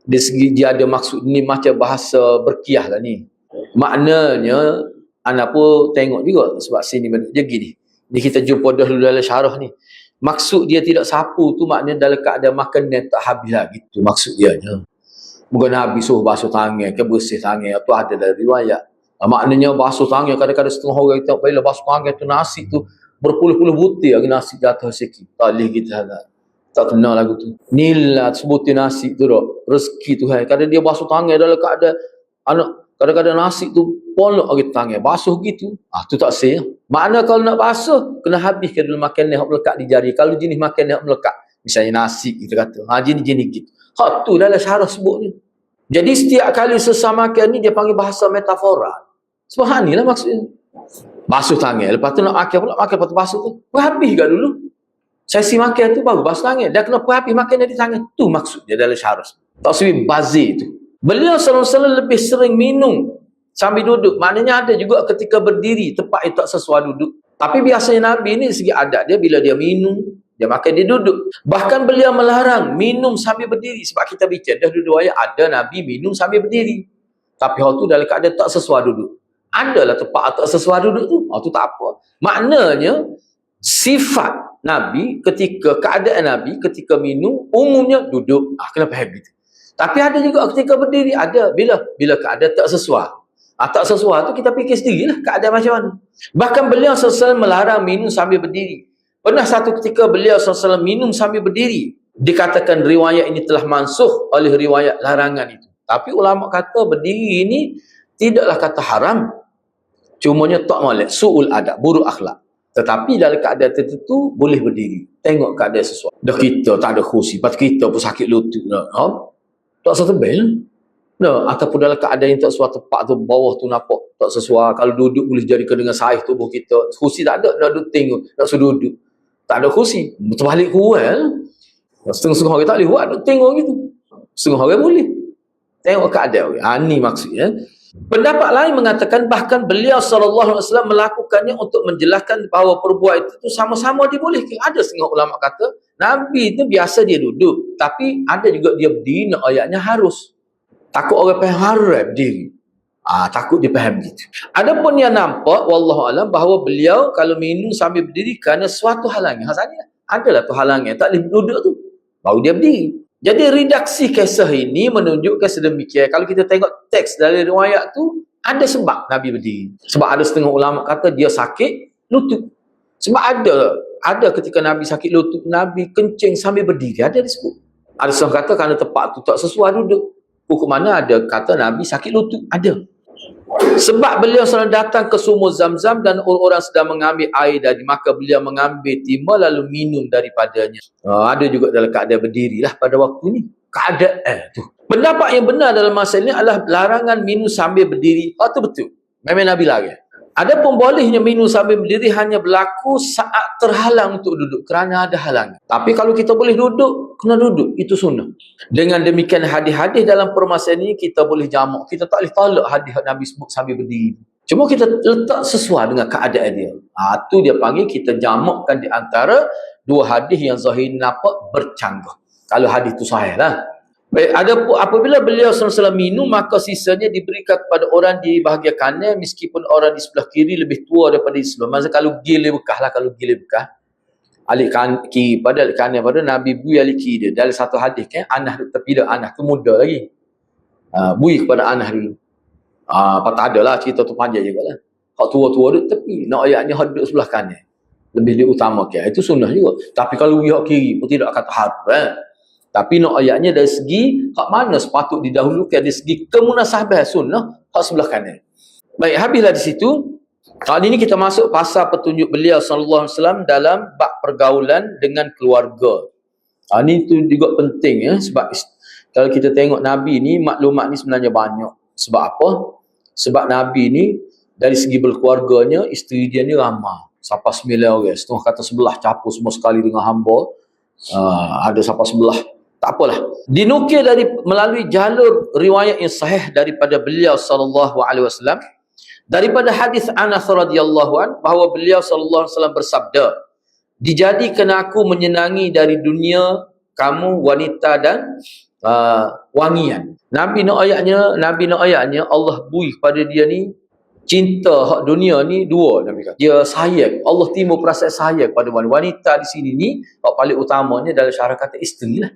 dari segi dia ada maksud ni macam bahasa berkiah lah ni. Maknanya anak pun tengok juga sebab sini dia gini. Ni kita jumpa dahulu dalam syarah ni. Maksud dia tidak sapu tu maknanya dalam keadaan makan dia tak habis lah gitu maksud dia. Bukan habis suruh basuh tangan ke bersih tangan tu ada dalam riwayat. Maknanya basuh tangan kadang-kadang setengah orang kita bila basuh tangan tu nasi tu berpuluh-puluh butir lagi nasi jatuh sikit. Tak boleh kita tak kenal lagu tu. Nilat sebutir nasi tu dah rezeki Tuhan. Kadang dia basuh tangan dalam keadaan kadang-kadang nasi tu polok lagi tangan basuh gitu. Tu tak sah. Makna kalau nak basuh kena habis ke dalam makanan yang melekat di jari. Kalau jenis makanan yang melekat misalnya nasi kita kata. Jenis-jenis gitu. Hak tu dalam syarah sebutnya. Jadi setiap kali selesai makan ni dia panggil bahasa metafora. Subhanallah maksudnya. Basuh tangan. Lepas tu nak makan pula makan lepas tu basuh tu. Habis ke dulu? Sesi makan tu baru basuh tangan. Dah kena habis makan di tangan. Tu maksud dia dalam syarah. Tak sebi bazir tu. Beliau sallallahu alaihi wasallam lebih sering minum sambil duduk. Maknanya ada juga ketika berdiri tempat itu tak sesuai duduk. Tapi biasanya Nabi ni segi adat dia bila dia minum, dia makan dia duduk. Bahkan beliau melarang minum sambil berdiri. Sebab kita bicara dah duduk ayat ada Nabi minum sambil berdiri. Tapi hal tu dalam keadaan tak sesuai duduk. Adalah tempat tak sesuai duduk tu. Tu tak apa. Maknanya sifat Nabi ketika keadaan Nabi ketika minum umumnya duduk. Kena faham gitu. Tapi ada juga ketika berdiri ada bila keadaan tak sesuai. Tak sesuai tu kita fikir sendirilah keadaan macam mana. Bahkan beliau SAW melarang minum sambil berdiri. Pernah satu ketika beliau SAW minum sambil berdiri. Dikatakan riwayat ini telah mansuh oleh riwayat larangan itu. Tapi ulama kata berdiri ini tidaklah kata haram. Cumanya tak molek, su'ul adab, buruk akhlak. Tetapi dalam keadaan tertentu boleh berdiri. Tengok keadaan sesuatu. Dah kita tak ada kursi, lepas kita pun sakit lutut. Tak setebel. Ataupun dalam keadaan yang tak sesuai tempat tu, bawah tu nampak tak sesuai. Kalau duduk boleh jadikan dengan saiz tubuh kita. Kursi tak ada, nak duduk tengok, nak suruh duduk. Tak ada kursi. Terbalik kurang. Setengah-setengah orang tak boleh buat, nak tengok gitu. Setengah orang boleh. Tengok keadaan. Ni maksudnya. Pendapat lain mengatakan bahkan beliau sallallahu alaihi wasallam melakukannya untuk menjelaskan bahawa perbuatan itu sama-sama dibolehkan. Ada setengah ulama kata Nabi itu biasa dia duduk, tapi ada juga dia berdiri. Ayatnya harus. Takut orang faham haram berdiri. Takut dia faham gitu. Adapun yang nampak wallahu alam bahawa beliau kalau minum sambil berdiri kerana suatu halangan. Maksudnya adalah tu halangan, tak boleh duduk tu. Baru dia berdiri. Jadi redaksi kisah ini menunjukkan sedemikian. Kalau kita tengok teks dari riwayat tu, ada sebab Nabi berdiri. Sebab ada setengah ulama kata dia sakit lutut. Sebab ada ketika Nabi sakit lutut, Nabi kencing sambil berdiri. Ada disebut. Ada setengah kata kerana tempat tu tak sesuai duduk. Hukum mana ada kata Nabi sakit lutut. Ada. Sebab beliau selalu datang ke sumur Zam-Zam dan orang-orang sedang mengambil air dari, maka beliau mengambil timba lalu minum daripadanya. Ada juga dalam keadaan berdirilah pada waktu ni. Keadaan tu. Pendapat yang benar dalam masalah ini adalah larangan minum sambil berdiri. Itu betul. Memang Nabi larang. Adapun bolehnya minum sambil berdiri hanya berlaku saat terhalang untuk duduk kerana ada halangan. Tapi kalau kita boleh duduk, kena duduk. Itu sunnah. Dengan demikian hadis-hadis dalam permasalahan ini kita boleh jamak. Kita tak boleh tolak hadis Nabi sebut sambil berdiri. Cuma kita letak sesuai dengan keadaan dia. Itu dia panggil kita jamakkan di antara dua hadis yang zahir nampak bercanggah. Kalau hadis itu sahih lah. Baik, apabila beliau SAW minum, maka sisanya diberikan kepada orang di bahagian kanan, meskipun orang di sebelah kiri lebih tua daripada di sebelah. Maksudnya kalau gila bekah lah, kalau gila bekah. Alik kiri pada, alik kanan pada, Nabi bui alik kiri dia. Dalam satu hadis kan, Anas duduk tepi dia, Anas tu muda lagi. Bui kepada Anas dulu. Tak ada lah, cerita tu panjang juga lah. Hak tua-tua duduk tepi, nak ayatnya hak duduk sebelah kanan. Lebih diutamakan. Itu sunnah juga. Tapi kalau bui hak kiri pun tidak kata haram. Tapi nak ayatnya dari segi hak mana sepatut didahulukan, dari segi kemunasabahan sunnah hak sebelah kanan. Baik, habislah di situ. Kali ini kita masuk pasal petunjuk beliau sallallahu alaihi wasallam dalam bab pergaulan dengan keluarga. Ini tu juga penting ya, sebab kalau kita tengok Nabi ni, maklumat ni sebenarnya banyak. Sebab apa? Sebab Nabi ni dari segi berkeluarganya, isteri dia ni ramai. Sampai 9 orang. Setengah kata sebelah capur semua sekali dengan hamba. Ada sampai sebelah. Tak apalah. Dinukil melalui jalur riwayat yang sahih daripada beliau sallallahu alaihi wasallam, daripada hadis Anas radhiyallahu an, bahawa beliau sallallahu alaihi wasallam bersabda, "Dijadikan aku menyenangi dari dunia kamu wanita dan wangian." Nabi nak ayatnya Allah bui kepada dia ni cinta hak dunia ni dua. Nabi kata dia sayang, Allah timbul perasaan sayang kepada wanita di sini ni. Hak paling utamanya dalam syarah kata isteri lah.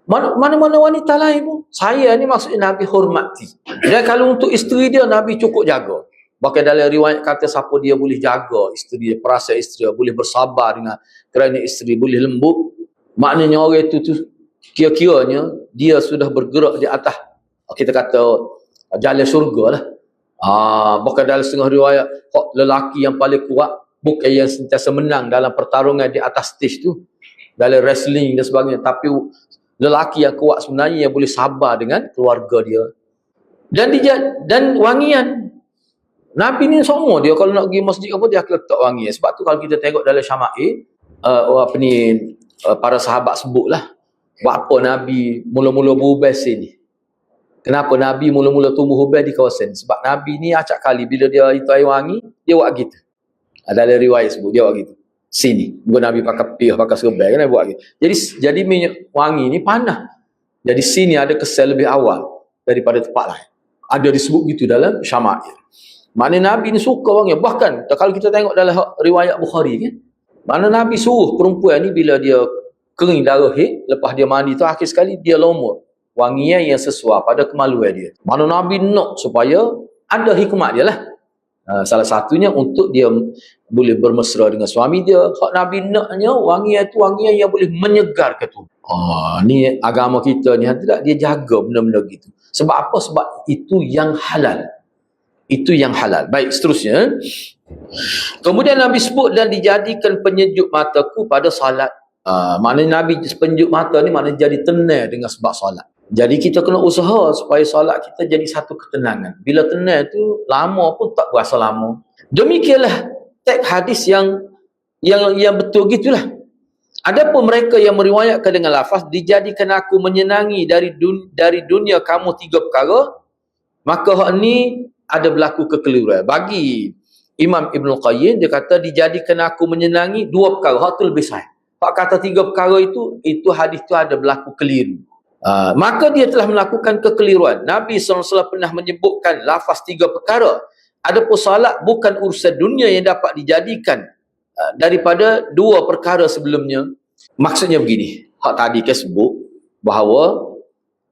Mana-mana wanita lain pun, saya ni maksudnya Nabi hormati. Dan kalau untuk isteri dia, Nabi cukup jaga. Bahkan dalam riwayat kata siapa dia boleh jaga isteri dia, perasaan isteri dia, boleh bersabar dengan kerana isteri, boleh lembut, maknanya orang itu kira-kiranya dia sudah bergerak di atas, kita kata, jalan syurga lah. Bahkan dalam setengah riwayat, lelaki yang paling kuat bukan yang sentiasa menang dalam pertarungan di atas stage tu, dalam wrestling dan sebagainya, tapi lelaki yang kuat sebenarnya yang boleh sabar dengan keluarga dia. Dan wangian. Nabi ni semua dia kalau nak pergi masjid apa dia akan letak wangian. Sebab tu kalau kita tengok dalam Syama'il, para sahabat sebutlah, apa Nabi mula-mula berubah sini. Kenapa Nabi mula-mula tumbuh ubah di kawasan? Sebab Nabi ni acak kali bila dia itu air wangi, dia buat gitu. Dalam riwayat sebut dia buat gitu. Sini, Nabi pakai pih, pakai serbai kan, buat gitu. Jadi minyak wangi ni panas. Jadi sini ada kesan lebih awal daripada tempat lain. Ada disebut gitu dalam Syama'il. Maknanya Nabi ni suka wangi. Bahkan kalau kita tengok dalam riwayat Bukhari kan, mana Nabi suruh perempuan ni bila dia kering darah haid, lepas dia mandi tu akhir sekali dia lomor wangian yang sesuai pada kemaluan dia. Mana Nabi nak supaya ada hikmat dia lah. Salah satunya untuk dia boleh bermesra dengan suami dia. Hak Nabi naknya wangian tu wangian yang boleh menyegarkan tu. Ni agama kita ni tidak, dia jaga benda-benda gitu. Sebab apa? Sebab itu yang halal. Itu yang halal. Baik, seterusnya. Kemudian Nabi sebut dan dijadikan penyejuk mataku pada salat. Maknanya Nabi penyejuk mata ni maknanya jadi tenang dengan sebab salat. Jadi kita kena usaha supaya solat kita jadi satu ketenangan. Bila tenang tu lama pun tak berasa lama. Demikianlah teks hadis yang betul gitulah. Adapun mereka yang meriwayatkan dengan lafaz dijadikan aku menyenangi dari dunia kamu 3 perkara, maka hak ni ada berlaku kekeliruan. Bagi Imam Ibn Qayyim dia kata dijadikan aku menyenangi 2 perkara. Hak tu lebih sahih. Hak kata 3 perkara itu hadis tu ada berlaku keliru. Maka dia telah melakukan kekeliruan. Nabi SAW pernah menyebutkan lafaz 3 perkara. Adapun salat bukan urusan dunia yang dapat dijadikan daripada 2 perkara sebelumnya. Maksudnya begini, hak tadi kan sebut bahawa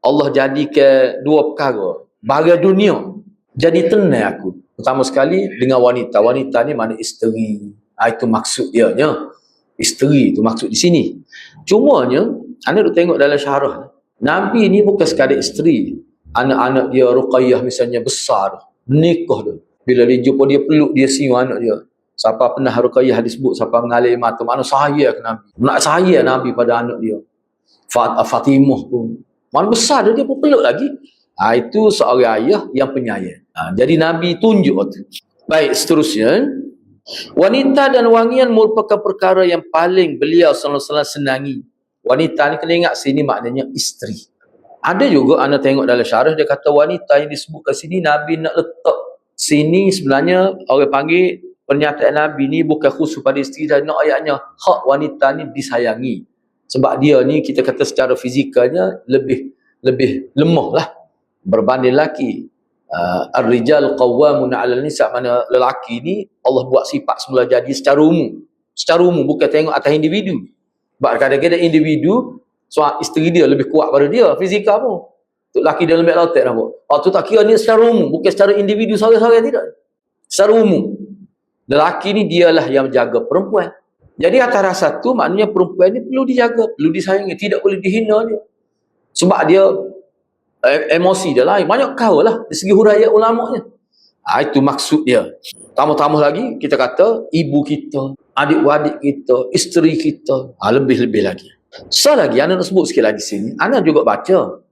Allah jadikan 2 perkara bagi dunia. Jadi tenang aku. Pertama sekali dengan wanita. Wanita ni mana isteri. Itu maksud dia. Isteri itu maksud di sini. Cumanya, anda duk tengok dalam syarah. Nabi ni bukan sekadar isteri. Anak-anak dia, Ruqayyah misalnya, besar. Nikah dia. Bila dia jumpa dia peluk, dia siu anak dia. Siapa pernah Ruqayyah disebut, siapa mengalir mata. Mana saya ke Nabi. Nak saya Nabi pada anak dia. Fatimah pun. Mana besar dia pun peluk lagi. Itu seorang ayah yang penyayang. Jadi Nabi tunjuk tu. Baik, seterusnya. Wanita dan wangian merupakan perkara yang paling beliau SAW senangi. Wanita ni kena ingat sini maknanya isteri. Ada juga anda tengok dalam syarah dia kata wanita yang disebutkan sini Nabi nak letak sini sebenarnya orang panggil pernyataan Nabi ni bukan khusus pada isteri dan nak ayatnya hak wanita ni disayangi. Sebab dia ni kita kata secara fizikalnya lebih lebih lemah lah berbanding lelaki. Ar-rijal qawwamuna 'alal nisa, mana lelaki ni Allah buat sifat semula jadi secara umum, bukan tengok atas individu. Sebab kadang-kadang individu isteri dia lebih kuat pada dia fizikal pun, untuk lelaki dia lembek lautek nampak. Tu tak kira ni secara umum, bukan secara individu seorang-seorang, tidak, secara umum. Lelaki ni dialah yang menjaga perempuan. Jadi antara satu, maknanya perempuan ni perlu dijaga, perlu disayangi, tidak boleh dihina dia. Sebab dia emosi dia lain. Banyak kau lah dari segi huraian ulamanya. Itu maksud dia. Tambah-tambah lagi, kita kata ibu kita, adik-adik kita, isteri kita, lebih-lebih lagi. Lagi, Ana nak sebut sikit lagi sini. Ana juga baca,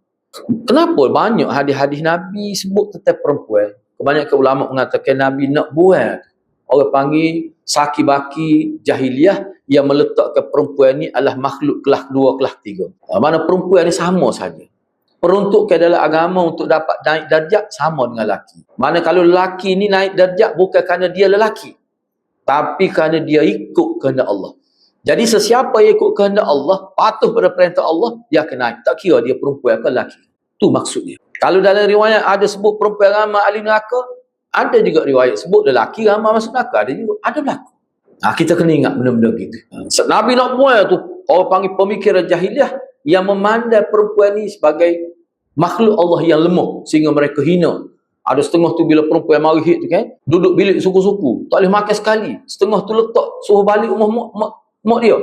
kenapa banyak hadis-hadis Nabi sebut tentang perempuan. Kebanyakan ulama mengatakan Nabi nak buat, orang panggil saki baki jahiliah, yang meletakkan perempuan ni adalah makhluk kelas 2, kelas 3. Mana perempuan ni sama saja. Peruntukan dalam agama untuk dapat naik darjat sama dengan lelaki. Mana kalau lelaki ni naik darjat bukan kerana dia lelaki, tapi kerana dia ikut kehendak Allah. Jadi sesiapa yang ikut kehendak Allah, patuh pada perintah Allah, dia akan naik. Tak kira dia perempuan ke lelaki. Itu maksudnya. Kalau dalam riwayat ada sebut perempuan ramai ahli neraka, ada juga riwayat sebut lelaki ramai masuk neraka. Ada juga, ada berlaku. Kita kena ingat benda-benda gitu. Nabi nak buat tu, orang panggil pemikiran jahiliah, yang memandang perempuan ni sebagai makhluk Allah yang lemah sehingga mereka hina. Ada setengah tu bila perempuan mari tu kan, duduk bilik suku-suku, tak boleh makan sekali. Setengah tu letak suruh balik rumah mak dia.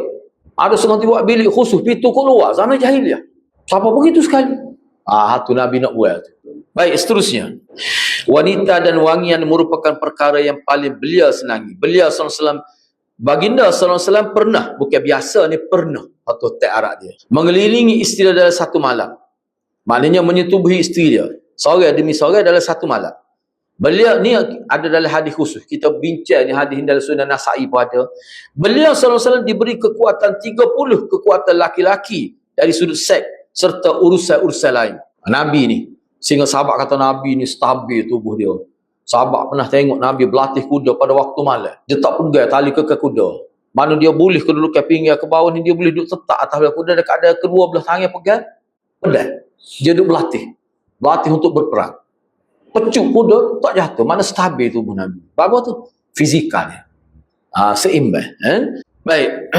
Ada setengah tu buat bilik khusus, pintu keluar, zaman jahiliah. Siapa begitu sekali? Tu Nabi nak buat tu. Baik, seterusnya. Wanita dan wangian merupakan perkara yang paling beliau senangi. Beliau SAW, baginda SAW pernah, bukan biasa ni, pernah, atau tak arak dia, mengelilingi isteri dalam satu malam. Maknanya menyetubuhi isteri dia, seorang demi seorang dalam satu malam. Beliau ni ada dalam hadis khusus. Kita bincang ni hadis dalam Sunan Nasa'i pun ada. Beliau SAW diberi kekuatan 30 kekuatan laki-laki dari sudut seks serta urusan-urusan lain. Nabi ni, sehingga sahabat kata Nabi ni stabil tubuh dia. Sahabat pernah tengok Nabi berlatih kuda pada waktu malam. Dia tak pegang tali kekal kuda. Mana dia boleh kedudukan pinggir ke bawah ni, dia boleh duduk tetap atas belah kuda, dekat ada kedua belah tangan pegang pedal. Dia duduk berlatih untuk berperang. Pecuk kuda tak jatuh, mana stabil tubuh Nabi. Apa tu? Fizikalnya seimbang. Baik.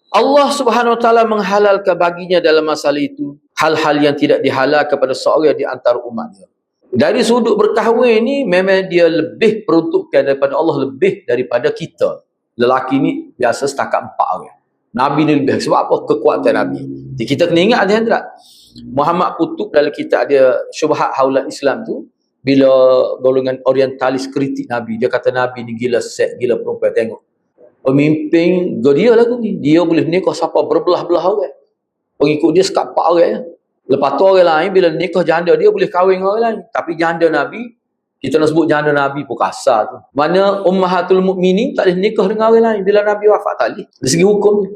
Allah Subhanahu Wa Taala menghalalkan baginya dalam masalah itu hal-hal yang tidak dihalalkan kepada seorang di antara umatnya. Dari sudut berkahwin ni, memang dia lebih peruntukkan daripada Allah, lebih daripada kita. Lelaki ni biasa setakat 4 orang. Nabi ni lebih. Sebab apa? Kekuatan Nabi. Jadi kita kena ingat ada tak? Muhammad Qutub dalam kitab dia Syubhat Haula Islam tu, bila golongan orientalis kritik Nabi, dia kata Nabi ni gila seks, gila perempuan. Tengok pemimpin dia lagu ni, dia boleh nikah siapa berbelah-belah orang. Pengikut dia sekat 4 orang ya. Lepas tu orang lain bila nikah janda dia boleh kahwin dengan orang lain. Tapi janda Nabi, kita nak sebut janda Nabi pun kasar tu. Mana Ummahatul Mukminin tak boleh nikah dengan orang lain bila Nabi wafat tadi. Dari segi hukum ni.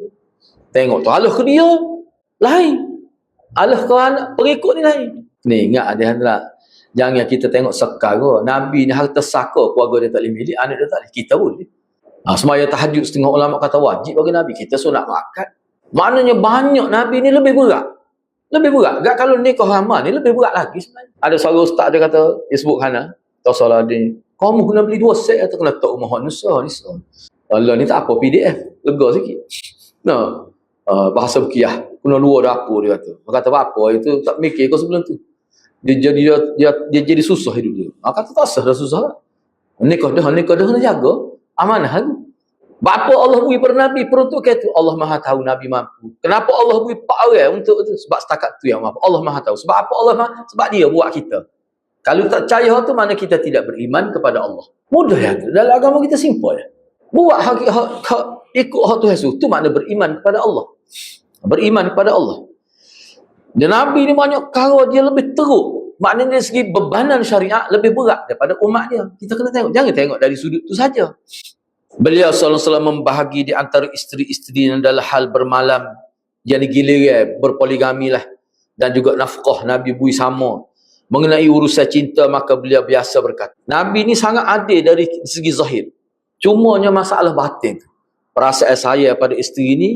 Tengok tu, alah ke dia lain, alah ke anak pengikut ni lain. Ni ingat ada hendak. Jangan kita tengok sekara. Nabi ni harta saka, keluarga dia tak boleh milik, anak dia tak boleh. Kita boleh. Semaya tahajud setengah ulama kata wajib bagi Nabi. Kita sunat makat. Maknanya banyak Nabi ni lebih berat. Lebih berat. Gak kalau nikah ramai ni lebih berat lagi sebenarnya. Ada seorang ustaz dia kata, dia sebut Hana, Tausalah dia, kamu kena beli 2 set atau kena letak rumah Nisa. Allah ni tak apa, PDF. Lega sikit. Bahasa Bukiyah. Kena 2 dapur dia kata. Dia kata apa itu tak mikir kau sebelum tu. Dia jadi susah hidup dia. Kata tak sah dah susah lah. Nikah dah kena jaga. Amanah tu. Bapa Allah beri pada Nabi peruntukan itu. Allah Maha tahu Nabi mampu. Kenapa Allah beri 4 orang untuk itu? Sebab setakat tu yang mampu. Allah Maha tahu. Sebab apa Allah Maha? Sebab dia buat kita. Kalau tak percaya tu, mana kita tidak beriman kepada Allah. Mudah ya. Dalam agama kita simple ya. Buat ikut hak Tuhan Yesus. Itu makna beriman kepada Allah. Beriman kepada Allah. Dan Nabi ni banyak perkara dia lebih teruk. Maknanya dari segi bebanan syariat lebih berat daripada umat dia. Kita kena tengok. Jangan tengok dari sudut tu saja. Beliau SAW membahagi di antara isteri-isteri dalam hal bermalam, yang giliran berpoligami lah, dan juga nafkah Nabi bui sama. Mengenai urusan cinta, maka beliau biasa berkata, Nabi ni sangat adil dari segi zahir. Cumanya masalah batin. Perasaan saya pada isteri ni,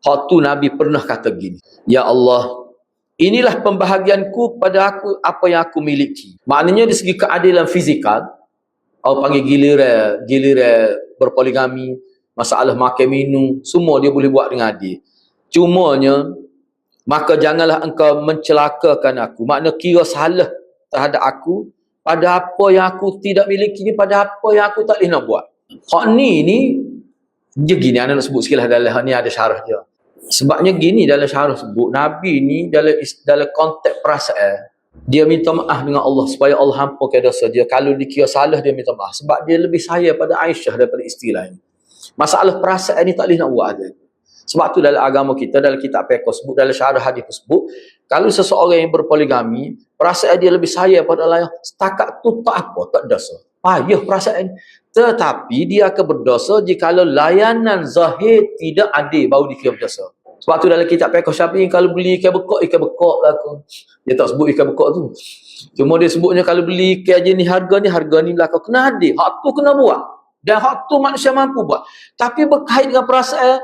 hak tu Nabi pernah kata gini, Ya Allah, inilah pembahagianku pada aku apa yang aku miliki. Maknanya dari segi keadilan fizikal, orang panggil giliran berpoligami, masalah makan minum, semua dia boleh buat dengan adil. Cumanya, maka janganlah engkau mencelakakan aku. Makna kira salah terhadap aku pada apa yang aku tidak miliki ni, pada apa yang aku tak boleh nak buat. Hak ni dia gini, anda nak sebut sikit lah dalam ni ada syarah dia. Sebabnya gini dalam syarah sebut, Nabi ni dalam konteks perasaan, dia minta maaf dengan Allah supaya Allah hampunkan dosa dia. Kalau dikira salah, dia minta maaf. Sebab dia lebih sayang pada Aisyah daripada isteri lain. Masalah perasaan ni tak boleh nak buat dia. Sebab tu dalam agama kita, dalam kitab Fiqh sebut, dalam syarah hadis sebut, kalau seseorang yang berpoligami, perasaan dia lebih sayang pada lain, setakat tu tak apa, tak dosa. Payah perasaan. Tetapi dia akan berdosa jikalau layanan zahir tidak adil, baru dikira berdosa. Sebab tu dalam kitab Fiqh Syafi'i, kalau beli ikan bekok lah aku. Dia tak sebut ikan bekok tu. Cuma dia sebutnya kalau beli ikan jenis harga ni belakang. Kena adil. Hak tu kena buat. Dan hak tu manusia mampu buat. Tapi berkait dengan perasaan,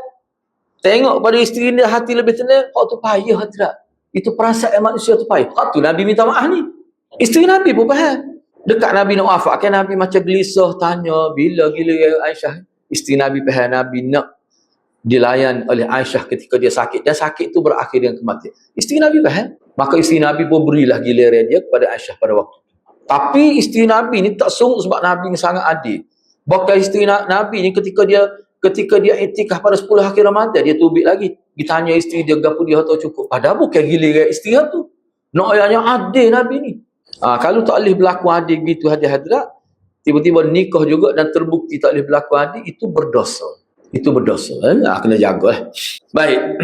tengok pada isteri dia hati lebih tenang, hak tu payah tidak? Itu perasaan manusia tu payah. Hak tu Nabi minta maaf ni. Isteri Nabi pun faham. Dekat Nabi nak wafat kan, Nabi macam gelisah tanya bila gila Aisyah. Isteri Nabi faham, Nabi nak dilayan oleh Aisyah ketika dia sakit, dan sakit tu berakhir dengan kematian. Isteri Nabi faham, maka isteri Nabi pun berilah giliran dia kepada Aisyah pada waktu itu. Tapi isteri Nabi ni tak sungguh sebab Nabi ni sangat adil. Bahkan isteri Nabi ni ketika dia iktikaf pada 10 akhir Ramadan, dia tubik lagi. Ditanya isteri dia, gapo dia tahu cukup. Padahal bukan giliran isteri tu. Nak yang adil Nabi ni. Kalau tak boleh berlaku adil gitu hadirat, tiba-tiba nikah juga dan terbukti tak boleh berlaku adil, itu berdosa. Itu berdosa. Kena jaga. Baik.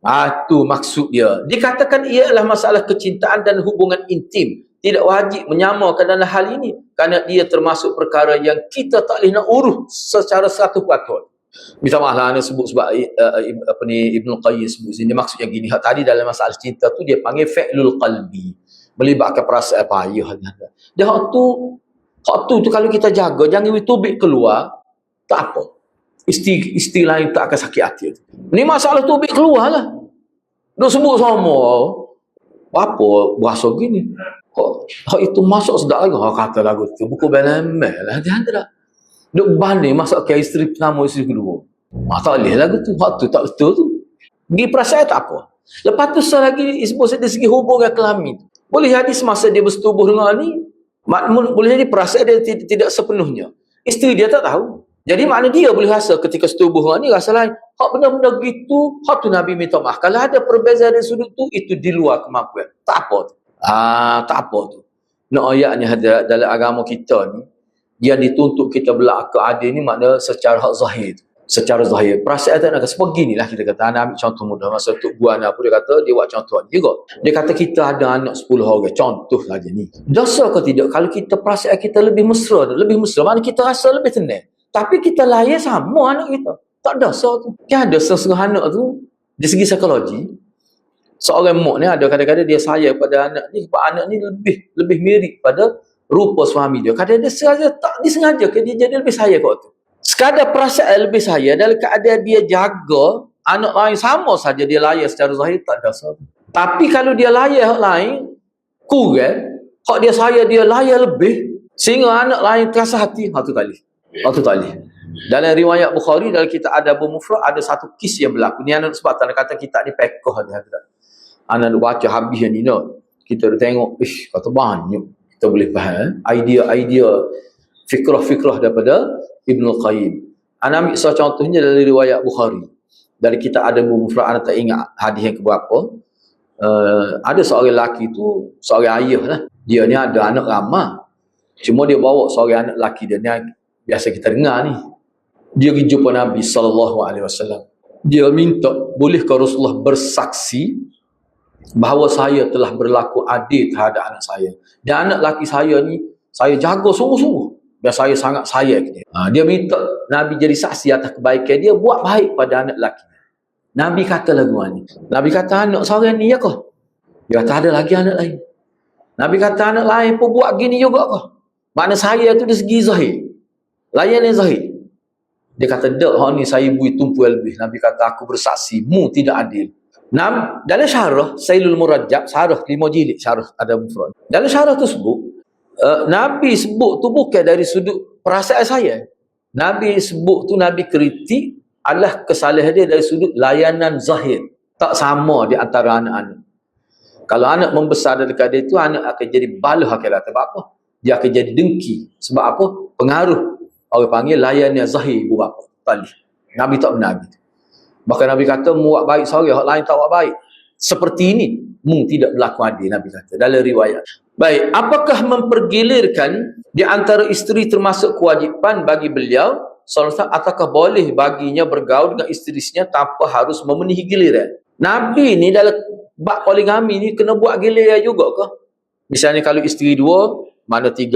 Itu maksud dia. Dikatakan ia adalah masalah kecintaan dan hubungan intim. Tidak wajib menyamakan dalam hal ini. Kerana dia termasuk perkara yang kita tak boleh nak urus secara 100%. Minta maaf lah, anda sebut sebab Ibnu Qayyim sebut sini. Maksudnya gini. Tadi dalam masalah cinta tu dia panggil fi'lul qalbi. Melibatkan perasaan payah. Dia hak tu kalau kita jaga, jangan tubik keluar, tak apa. Isteri lain tak akan sakit hati. Ni masalah tubik keluar lah. Dia sebut sama. Apa bahasa gini? Hak itu masuk sedap lagi. Kata lagu tu buku belamel lah. Dia tak. Duk banding masuk ke isteri pertama, isteri kedua. Tak boleh lagu tu. Hak tu tak betul tu. Pergi perasaan tak apa. Lepas tu lagi sebut dari segi hubungan kelamin. Boleh jadi semasa dia bersetubuh dengan ni, boleh jadi perasaan dia tidak sepenuhnya. Isteri dia tak tahu. Jadi makna dia boleh rasa ketika setubuh dengan ni rasa lain. Hak benda-benda gitu, hak tu Nabi minta maaf. Kalau ada perbezaan dari sudut tu, itu di luar kemampuan. Tak apa tu. Tak apa tu. Nak ayatnya dalam agama kita ni, yang dituntut kita berlaku adil ni makna secara hak zahir. Secara zahir. Perasaan tak nak. Sebab ginilah kita kata. Anda ambil contoh mudah. Masa Tok Buana pun dia kata, dia buat contoh ni juga. Dia kata kita ada anak 10 orang. Contoh saja ni. Dosa ke tidak? Kalau kita perasaan kita lebih mesra. Mana kita rasa lebih tenang. Tapi kita layan sama anak kita. Tak dosa tu. Kan ada setengah anak tu, dari segi psikologi, seorang mak ni ada kadang-kadang dia sayang pada anak ni, sebab anak ni lebih mirip pada rupa suami dia. Kadang-kadang dia sengaja, tak disengaja ke dia jadi lebih sayang kat tu. Sekadar perasaan lebih sayang dalam keadaan dia jaga anak lain sama saja dia layan secara zahir, tak dosa. Tapi kalau dia layan hak lain kurang, hak dia sayang dia layan lebih, sehingga anak lain terasa hati, hak tu tak boleh. Dalam riwayat Bukhari, dalam kitab Adabul Mufrad, ada satu kes yang berlaku. Ni anak sebab tak kata kitab ni pekoh dia. Anak baca habis yang ni nak. Kita tengok, kata banyak. Kita boleh faham idea-idea fikrah-fikrah daripada Ibnu Qayyim. Anak ambil contohnya dari riwayat Bukhari. Dari kitab Adabul Mufrad, anak tak ingat hadis yang keberapa. Ada seorang lelaki tu, seorang ayah lah. Dia ni ada anak ramah. Cuma dia bawa seorang anak lelaki dia ni, biasa kita dengar ni. Dia pergi jumpa Nabi SAW. Dia minta, bolehkah Rasulullah bersaksi bahawa saya telah berlaku adil terhadap anak saya. Dan anak lelaki saya ni, saya jaga sungguh-sungguh. Dan saya sangat sayang dia. Dia minta Nabi jadi saksi atas kebaikan dia, buat baik pada anak lelaki. Nabi kata lagu ni. Nabi kata anak seorang ni ya kah? Dia kata ada lagi anak lain. Nabi kata anak lain pun buat gini juga kah? Makna saya tu dari segi zahir. Layan yang zahir. Dia kata, dak, hak ni saya bui tumpu lebih. Nabi kata, aku bersaksi, mu tidak adil. Dalam syarah Sailul Murajjab, syarah 5 jilid, syarah ada mufrad. Dalam syarah tersebut, Nabi sebut tu bukan dari sudut perasaan saya. Nabi sebut tu, Nabi kritik adalah kesalahan dia dari sudut layanan zahir. Tak sama di antara anak-anak. Kalau anak membesar dekat dia tu, anak akan jadi balah akhirat. Sebab apa? Dia akan jadi dengki. Sebab apa? Pengaruh. Orang panggil layanan zahir ibu bapa. Tali. Nabi tak benar gitu. Bahkan Nabi kata, mu buat baik seorang, orang lain tak buat baik. Seperti ini, mu tidak berlaku adil, Nabi kata. Dalam riwayat. Baik, apakah mempergilirkan di antara isteri termasuk kewajipan bagi beliau? Ataukah boleh baginya bergaul dengan isterinya tanpa harus memenuhi giliran? Nabi ni dalam bab poligami ni kena buat giliran juga ke? Misalnya kalau isteri 2, mana 3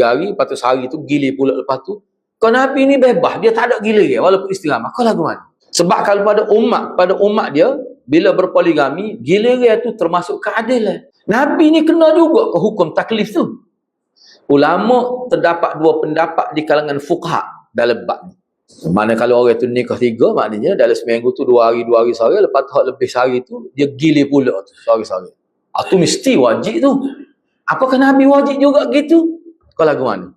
hari, lepas tu sehari tu gilir pula lepas tu. Kalau Nabi ni bebas, dia tak ada giliran walaupun isteri ramah. Kau lagu mana? Sebab kalau pada umat dia, bila berpoligami, giliran tu termasuk keadilan. Nabi ni kena juga ke hukum taklif tu. Ulama terdapat 2 pendapat di kalangan fuqaha dalam bab ni. Mana kalau orang tu nikah 3, maknanya dalam seminggu tu 2 hari sehari, lepas tu lebih sehari tu dia gilir pula tu sehari-sehari. Itu mesti wajib tu. Apakah Nabi wajib juga gitu? Kau lagu mana?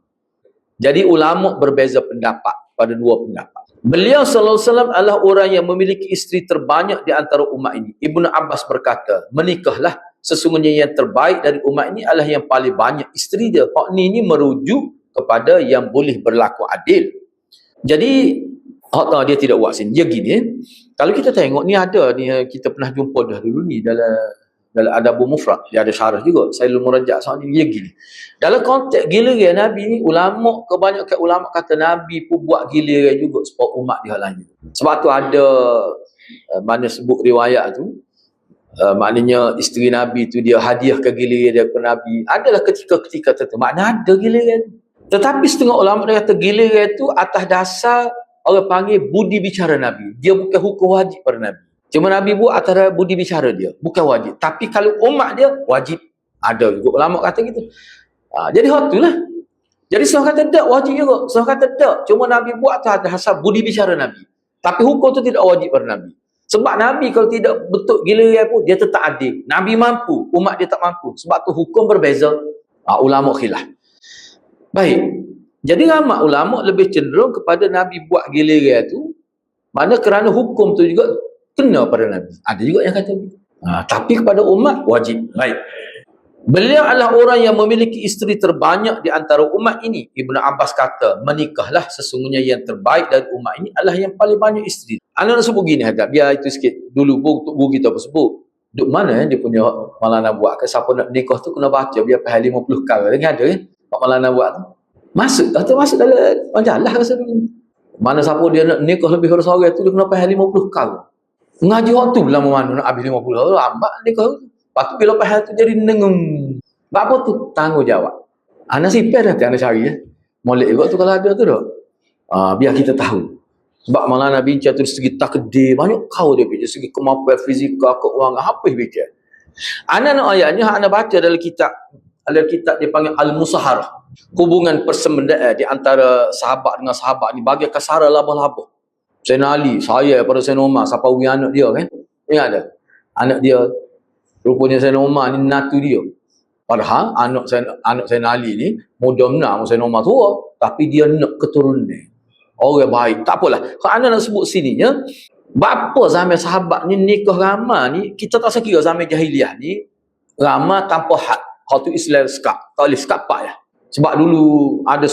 Jadi ulama berbeza pendapat pada 2 pendapat. Beliau sallallahu alaihi wasallam adalah orang yang memiliki isteri terbanyak di antara umat ini. Ibnu Abbas berkata, menikahlah, sesungguhnya yang terbaik dari umat ini adalah yang paling banyak isteri dia. Hak ni merujuk kepada yang boleh berlaku adil. Jadi dia tidak buat sini. Dia gini, kalau kita tengok ni ada ni, kita pernah jumpa dah dulu ni dalam Adabul Mufrad, dia ada syarah juga Sailul Murajjab. Soalnya dia gini, dalam konteks giliran Nabi ni, kebanyakan ulama kata Nabi pun buat giliran juga supaya umat dia lain. Sebab tu ada mana sebut riwayat tu, maknanya isteri Nabi tu dia hadiah ke giliran dia ke Nabi. Adalah ketika tertentu makna ada giliran. Tetapi setengah ulama dia kata giliran tu atas dasar orang panggil budi bicara Nabi. Dia bukan hukum wajib pada Nabi. Cuma Nabi buat antara budi bicara dia, bukan wajib. Tapi kalau umat dia, wajib. Ada juga ulama kata gitu. Jadi hak tu lah. Jadi seorang kata tak, wajib juga. Seorang kata tak, cuma Nabi buat atas dasar budi bicara Nabi. Tapi hukum tu tidak wajib pada Nabi. Sebab Nabi kalau tidak betul giliran pun, dia tetap adil. Nabi mampu, umat dia tak mampu. Sebab tu hukum berbeza. Ulama khilaf. Baik. Jadi ramai ulama lebih cenderung kepada Nabi buat giliran tu, mana kerana hukum tu juga kena pada Nabi. Ada juga yang kata begitu. Tapi kepada umat wajib. Baik. Beliau adalah orang yang memiliki isteri terbanyak di antara umat ini. Ibnu Abbas kata, menikahlah, sesungguhnya yang terbaik dari umat ini adalah yang paling banyak isteri. Anda nak sebut gini, biar itu sikit. Dulu guru kita apa sebut. Duk mana dia punya Maulana buat ke? Siapa nak nikah tu kena baca biar faham 50 kali. Dengar ada kan? Pak Maulana buat tu. Masuk dalam majalah rasa dulu. Mana siapa dia nak nikah lebih dari seorang tu, dia kena faham 50 kali. Ngaji waktu lama mana nak habis 50 kali. Lambat nikah tu. Lepas tu bila faham tu jadi nengung. Apa tu? Tanggungjawab. Anak sipir dah anda cari ya. Molek juga tu kalau ada tu dah. Biar kita tahu. Sebab Maulana bincang tu dari segi takdir, banyak kau dia bincang. Segi kemampuan fizikal, keuangan, apa bincang. Anak ayatnya, anak baca dalam kitab dia panggil Al-Musaharah. Hubungan persembendaan di antara sahabat dengan sahabat ni bagi kasara laba-laba. Sayyidina Ali, saya pada Sayyidina Umar, siapa ubi anak dia kan? Ingat ada? Anak dia, rupanya Sayyidina Umar ni natu dia. Padahal anak Sayyidina Ali ni, muda menang Sayyidina Umar tua, tapi dia nak keturunan. Orang baik. Tak apalah. Kalau anda nak sebut sininya, bapa zaman sahabat ni nikah ramah ni, kita tak sekira zaman jahiliah ni, ramah tanpa had. Kalau tu Islam sekap. Tak boleh sekap pak lah. Sebab dulu ada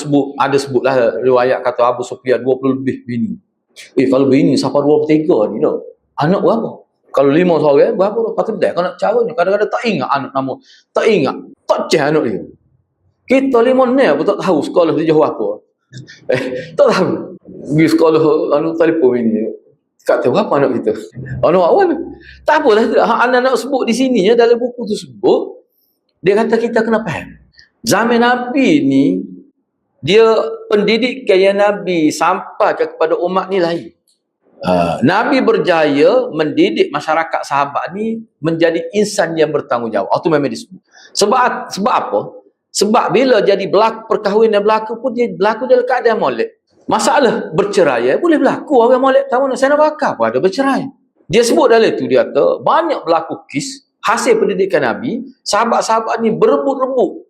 sebutlah riwayat kata Abu Sufyan 20 lebih bini. Kalau bini siapa 23 ni dah. Anak berapa? Kalau 5 seorang berapa? Lepas tu dah kau nak caranya. Kadang-kadang tak ingat anak nama. Tak ingat. Tak cek anak dia. Kita 5 ni pun tak tahu sekolah dia jauh apa. Tak tahu. Pergi sekolah telefon ini. Kata berapa anak kita? Anak awal. Tak apalah. Anak-anak sebut di sini ya, dalam buku tu sebut. Dia kata kita kena faham. Zaman Nabi ni, dia pendidikan yang Nabi sampaikan kepada umat ni lain. Nabi berjaya mendidik masyarakat sahabat ni menjadi insan yang bertanggungjawab. Itu memang disebut. Sebab apa? Sebab bila jadi perkahwinan berlaku pun dia berlaku dalam keadaan molek. Masalah bercerai boleh berlaku. Orang molek tahu nak sana bakar pun ada bercerai. Dia sebut dalam itu, dia kata banyak berlaku kes hasil pendidikan Nabi, sahabat-sahabat ni berebut-rebut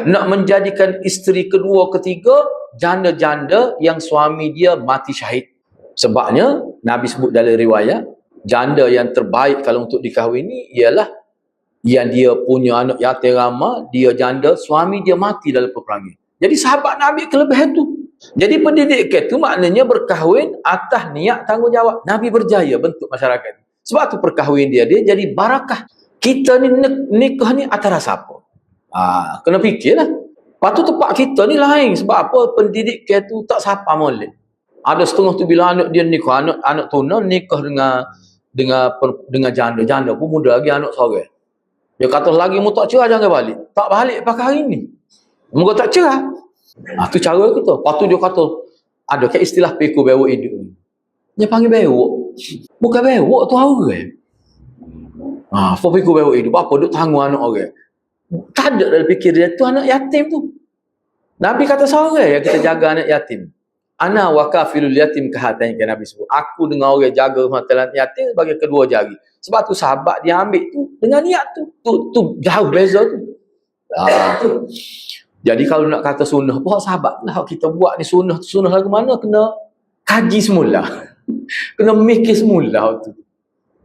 nak menjadikan isteri kedua, ketiga janda-janda yang suami dia mati syahid. Sebabnya Nabi sebut dalam riwayat, janda yang terbaik kalau untuk dikahwini ialah yang dia punya anak yatim ramah, dia janda, suami dia mati dalam peperangan. Jadi sahabat Nabi kelebihan tu. Jadi pendidikan itu maknanya berkahwin atas niat tanggungjawab. Nabi berjaya bentuk masyarakat. Sebab tu perkahwin dia jadi barakah. Kita ni nikah ni atas siapa? Kena fikirlah. Lepas tu tempat kita ni lain. Sebab apa? Pendidikan tu tak siapa molek. Ada setengah tu bila anak dia nikah, anak tuna nikah dengan janda pun muda lagi anak seorang. Dia kata lagi mu tak cerah jangan balik. Tak balik pakai hari ni. Mu tak cerah. Tu cara kita. Lepas tu dia kata ada ke istilah peko bewok hidup. Dia panggil bewok. Bukan bewok tu orang. Peko bewok hidup. Apa duk tanggung anak orang. Tak ada dalam fikir dia tu anak yatim tu. Nabi kata seorang yang kita jaga anak yatim. Ana wa kafilul yatim kahatain ke Nabi sebut. Aku dengan orang jaga matalan yatim sebagai kedua jari. Sebab tu sahabat dia ambil tu dengan niat tu. Tu jauh beza tu. Jadi kalau nak kata sunnah, buat sahabat lah kita buat ni sunnah lagu mana kena kaji semula. Kena mikir semula tu.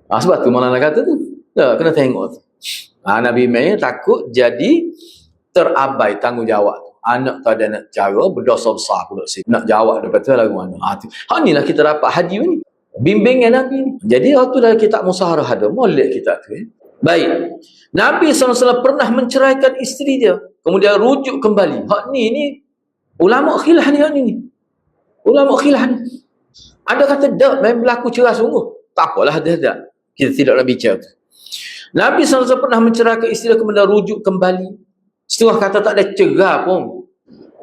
Sebab tu mana nak kata tu. Kena tengok tu. Nabi Mai takut jadi terabai tanggungjawab. Anak tak ada nak cara, berdosa besar pula sih. Nak jawab daripada lagu mana. Inilah kita dapat haji ni. Bimbingan Nabi ni. Jadi waktu dalam kitab Musaharah ada. Molek kitab tu. Baik. Nabi SAW pernah menceraikan isteri dia. Kemudian rujuk kembali. Ni ulama khilaf ni. Ulama khilaf ni. Ada kata tak, memang berlaku cerai sungguh. Tak apalah, ada. Kita tidak nak bicara tu. Nabi SAW pernah menceraikan isteri dia, kemudian rujuk kembali. Setengah kata tak ada cerai pun.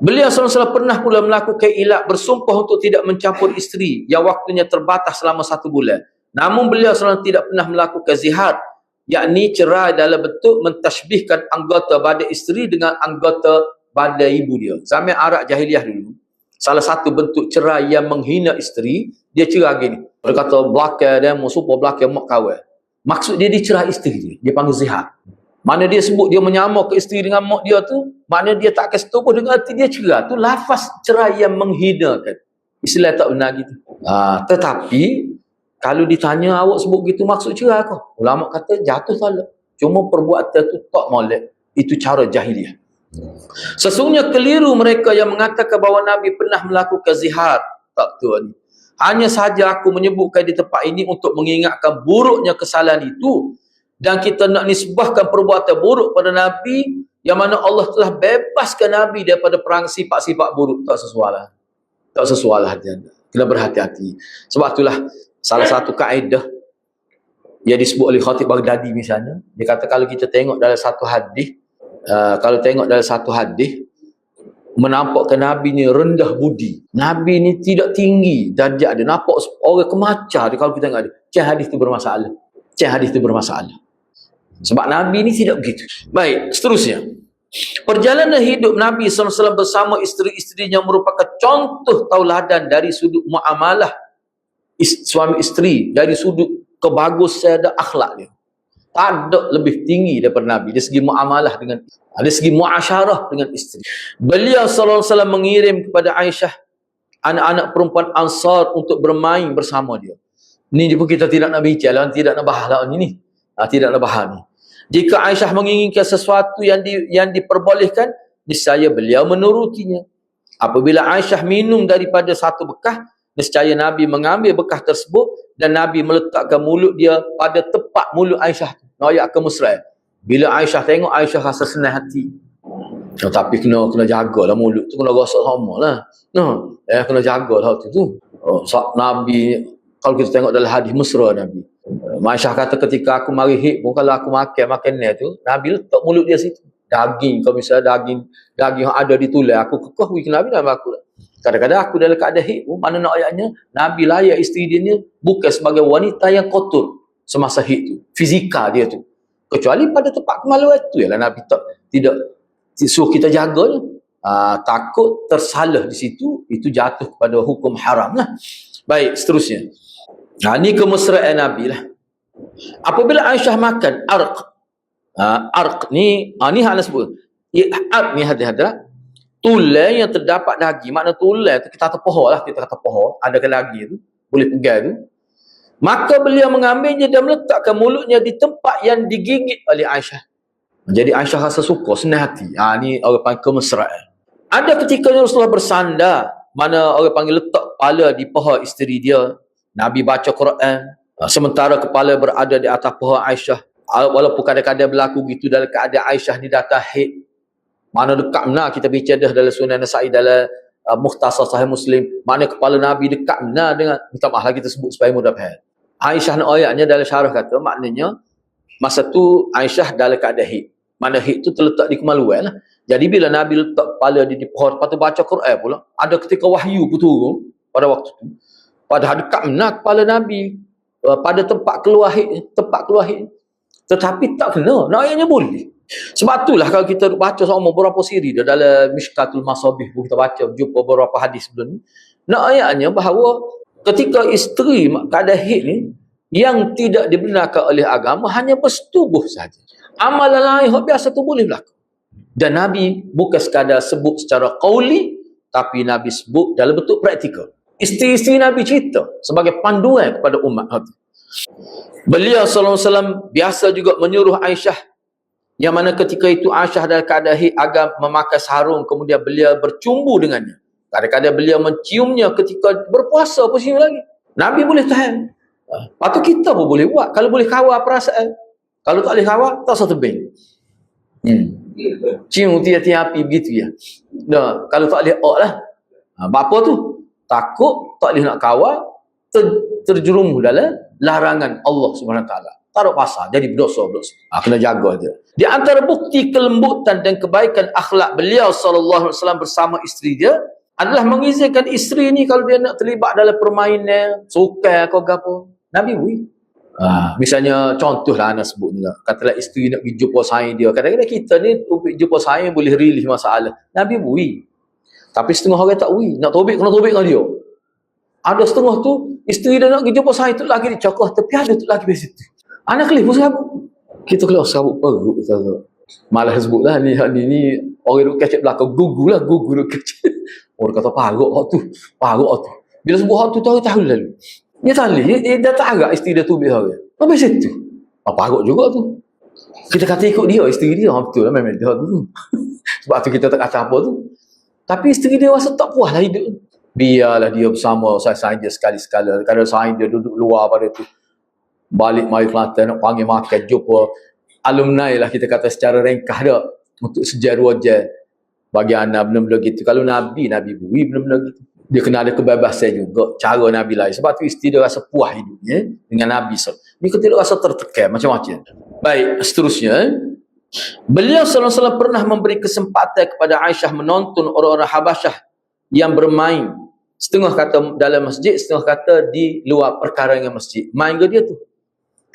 Beliau SAW pernah pula melakukan ilat bersumpah untuk tidak mencampur isteri yang waktunya terbatas selama 1 bulan. Namun beliau SAW tidak pernah melakukan zihar, yakni cerai dalam bentuk mentashbihkan anggota badan isteri dengan anggota badan ibu dia. Zaman Arab jahiliah dulu, salah satu bentuk cerai yang menghina isteri, dia cerai gini. Dia kata belakang dia, sumpah belakang mak kawan. Maksud dia cerai isteri dia. Dia panggil zihar. Mana dia sebut dia menyamar ke isteri dengan mak dia tu, mana dia tak akan setubuh dengan arti dia cerai. Tu lafaz cerai yang menghinakan. Istilah tak benar gitu. Tetapi kalau ditanya awak sebut gitu maksud cerai kau? Ulama kata jatuh salah. Cuma perbuatan tu tak molek. Itu cara jahiliah. Sesungguhnya keliru mereka yang mengatakan bahawa Nabi pernah melakukan zihar. Tak betul ni. Hanya sahaja aku menyebutkan di tempat ini untuk mengingatkan buruknya kesalahan itu. Dan kita nak nisbahkan perbuatan buruk pada Nabi yang mana Allah telah bebaskan Nabi daripada perang sifat-sifat buruk. Tak sesuai lah. Tak sesuai lah. Kena berhati-hati. Sebab itulah salah satu kaedah yang disebut oleh Khatib Baghdadi misalnya. Dia kata kalau kita tengok dalam satu hadis, menampakkan Nabi ni rendah budi. Nabi ni tidak tinggi darjat dia. Nampak orang kemacar dia kalau kita tengok dia. Hadis tu bermasalah. Sebab Nabi ni tidak begitu. Baik, seterusnya. Perjalanan hidup Nabi SAW bersama isteri-isterinya merupakan contoh tauladan dari sudut muamalah suami isteri, dari sudut kebagusan dan akhlak dia. Tak ada lebih tinggi daripada Nabi dari segi muamalah dengan, dari segi muasyarah dengan isteri. Beliau SAW mengirim kepada Aisyah anak-anak perempuan Ansar untuk bermain bersama dia. Ni pun kita tidak nak bicara, tidak nak bahas lah ni. Tidak nak bahas ni. Jika Aisyah menginginkan sesuatu yang diperbolehkan, niscaya beliau menurutinya. Apabila Aisyah minum daripada satu bekah, niscaya Nabi mengambil bekah tersebut dan Nabi meletakkan mulut dia pada tepat mulut Aisyah. Noyak ke musrah. Bila Aisyah tengok, Aisyah rasa senang hati. Tapi kena jagalah mulut tu, kena rosak sama lah. Kena jagalah tu. Nabi, kalau kita tengok dalam hadis mesra Nabi, Aisyah kata ketika aku mari hid pun, kalau aku makan ni tu, Nabi letak mulut dia situ. Daging, kalau misalnya daging yang ada di tulai, aku kekeh pergi ke Nabi dan aku. Kadang-kadang aku dalam keadaan hid pun, mana nak ayatnya, Nabi layak isteri dia ni bukan sebagai wanita yang kotor semasa hid tu, fizikal dia tu. Kecuali pada tempat kemaluan tu, ialah Nabi tidak suruh kita jaga. Takut tersalah di situ, itu jatuh kepada hukum haram lah. Baik, seterusnya. Ini kemesraan Nabi lah. Apabila Aisyah makan arq, arq ni, ni hak nak sebut. Arq ni hadis-hadis tulai yang terdapat daging. Makna tulai tu kita kata pohon lah, kita kata pohon, ada ke daging tu, boleh pegang tu. Maka beliau mengambilnya dan meletakkan mulutnya di tempat yang digigit oleh Aisyah. Jadi Aisyah rasa suka, senang hati. Ni orang panggil kemesraan. Ada ketika Rasulullah bersandar, mana orang panggil letak kepala di paha isteri dia. Nabi baca Quran, sementara kepala berada di atas paha Aisyah. Walaupun kadang-kadang berlaku gitu dalam keadaan Aisyah ni datang haid. Mana dekat benar kita bicara dalam Sunan Nasa'i, dalam Mukhtasar Sahih Muslim. Mana kepala Nabi dekat benar dengan, minta maaf lah kita sebut supaya mudah faham. Aisyah nak ayatnya dalam syarah kata, maknanya masa tu Aisyah dalam keadaan haid. Mana haid tu terletak di kemaluan lah. Jadi bila Nabi letak kepala di pohon, lepas tu baca Quran pula, ada ketika wahyu pun turun pada waktu tu. Padahal dekat benar kepala Nabi pada tempat keluar haid, tetapi tak kena. Nak ayatnya boleh. Sebab itulah kalau kita baca sama beberapa siri dia dalam Mishkatul Masabih pun kita baca, jumpa beberapa hadis sebelum ni. Nak ayatnya bahawa ketika isteri keadaan haid ni yang tidak dibenarkan oleh agama hanya bersetubuh saja. Amalan lain yang biasa tu boleh berlaku. Dan Nabi bukan sekadar sebut secara qauli, tapi Nabi sebut dalam bentuk praktikal. Isteri-isteri Nabi cerita sebagai panduan kepada umat. Beliau SAW biasa juga menyuruh Aisyah, yang mana ketika itu Aisyah dalam keadaan haid agar memakai sarung, kemudian beliau bercumbu dengannya. Kadang-kadang beliau menciumnya ketika berpuasa pun cium lagi. Nabi boleh tahan. Lepas tu kita pun boleh buat. Kalau boleh kawal perasaan. Kalau tak boleh kawal, tak usah tebing. Cium tiap-tiap api begitu ya. Nah, kalau tak boleh lah. Apa tu? Takut tak boleh nak kawal, terjerumus dalam larangan Allah SWT. Taruh pasal, jadi berdosa. Kena jaga dia. Di antara bukti kelembutan dan kebaikan akhlak beliau SAW bersama isteri dia adalah mengizinkan isteri ni kalau dia nak terlibat dalam permainan, sukan atau apa. Nabi bui. Misalnya contohlah anak sebut ni lah. Katalah isteri nak pergi jumpa saing dia. Kadang-kadang kita ni jumpa saing boleh release masalah. Nabi bui. Tapi setengah orang tak bui. Nak tobik, kena tobik dengan dia. Ada setengah tu, isteri dia nak pergi jumpa saing tu lagi dicokoh. Tapi ada tu lagi di situ. Anak kelih pun serabut. Kita kelih serabut perut. Malah sebut lah ni orang duduk kecek belakang. Gugu duduk kecek. Orang kata parut tu. Bila sebut hak tu tahu lalu. Dia tali, dia tak agak isteri dia tubik orang. Sampai situ. Parut juga tu. Kita kata ikut dia, isteri dia. Betul lah memang dia tu. Sebab tu kita tak kata apa tu. Tapi isteri dia rasa tak puas lah hidup. Biarlah dia bersama saing dia sekali-sekala. Kadang saing dia duduk luar pada tu. Balik mari Kelantan nak panggil makan, jumpa alumni lah kita kata secara ringkas dah. Untuk sejarah je. Bagi anak benda-benda gitu. Kalau Nabi bui benda-benda gitu. Dia kena ada kebebasan juga. Cara Nabi lain. Sebab tu isteri dia rasa puas hidupnya dengan Nabi SAW. Ni ketika rasa tertekan macam-macam. Baik, seterusnya. Beliau SAW pernah memberi kesempatan kepada Aisyah menonton orang-orang Habasyah yang bermain. Setengah kata dalam masjid, setengah kata di luar perkarangan masjid. Main ke dia tu.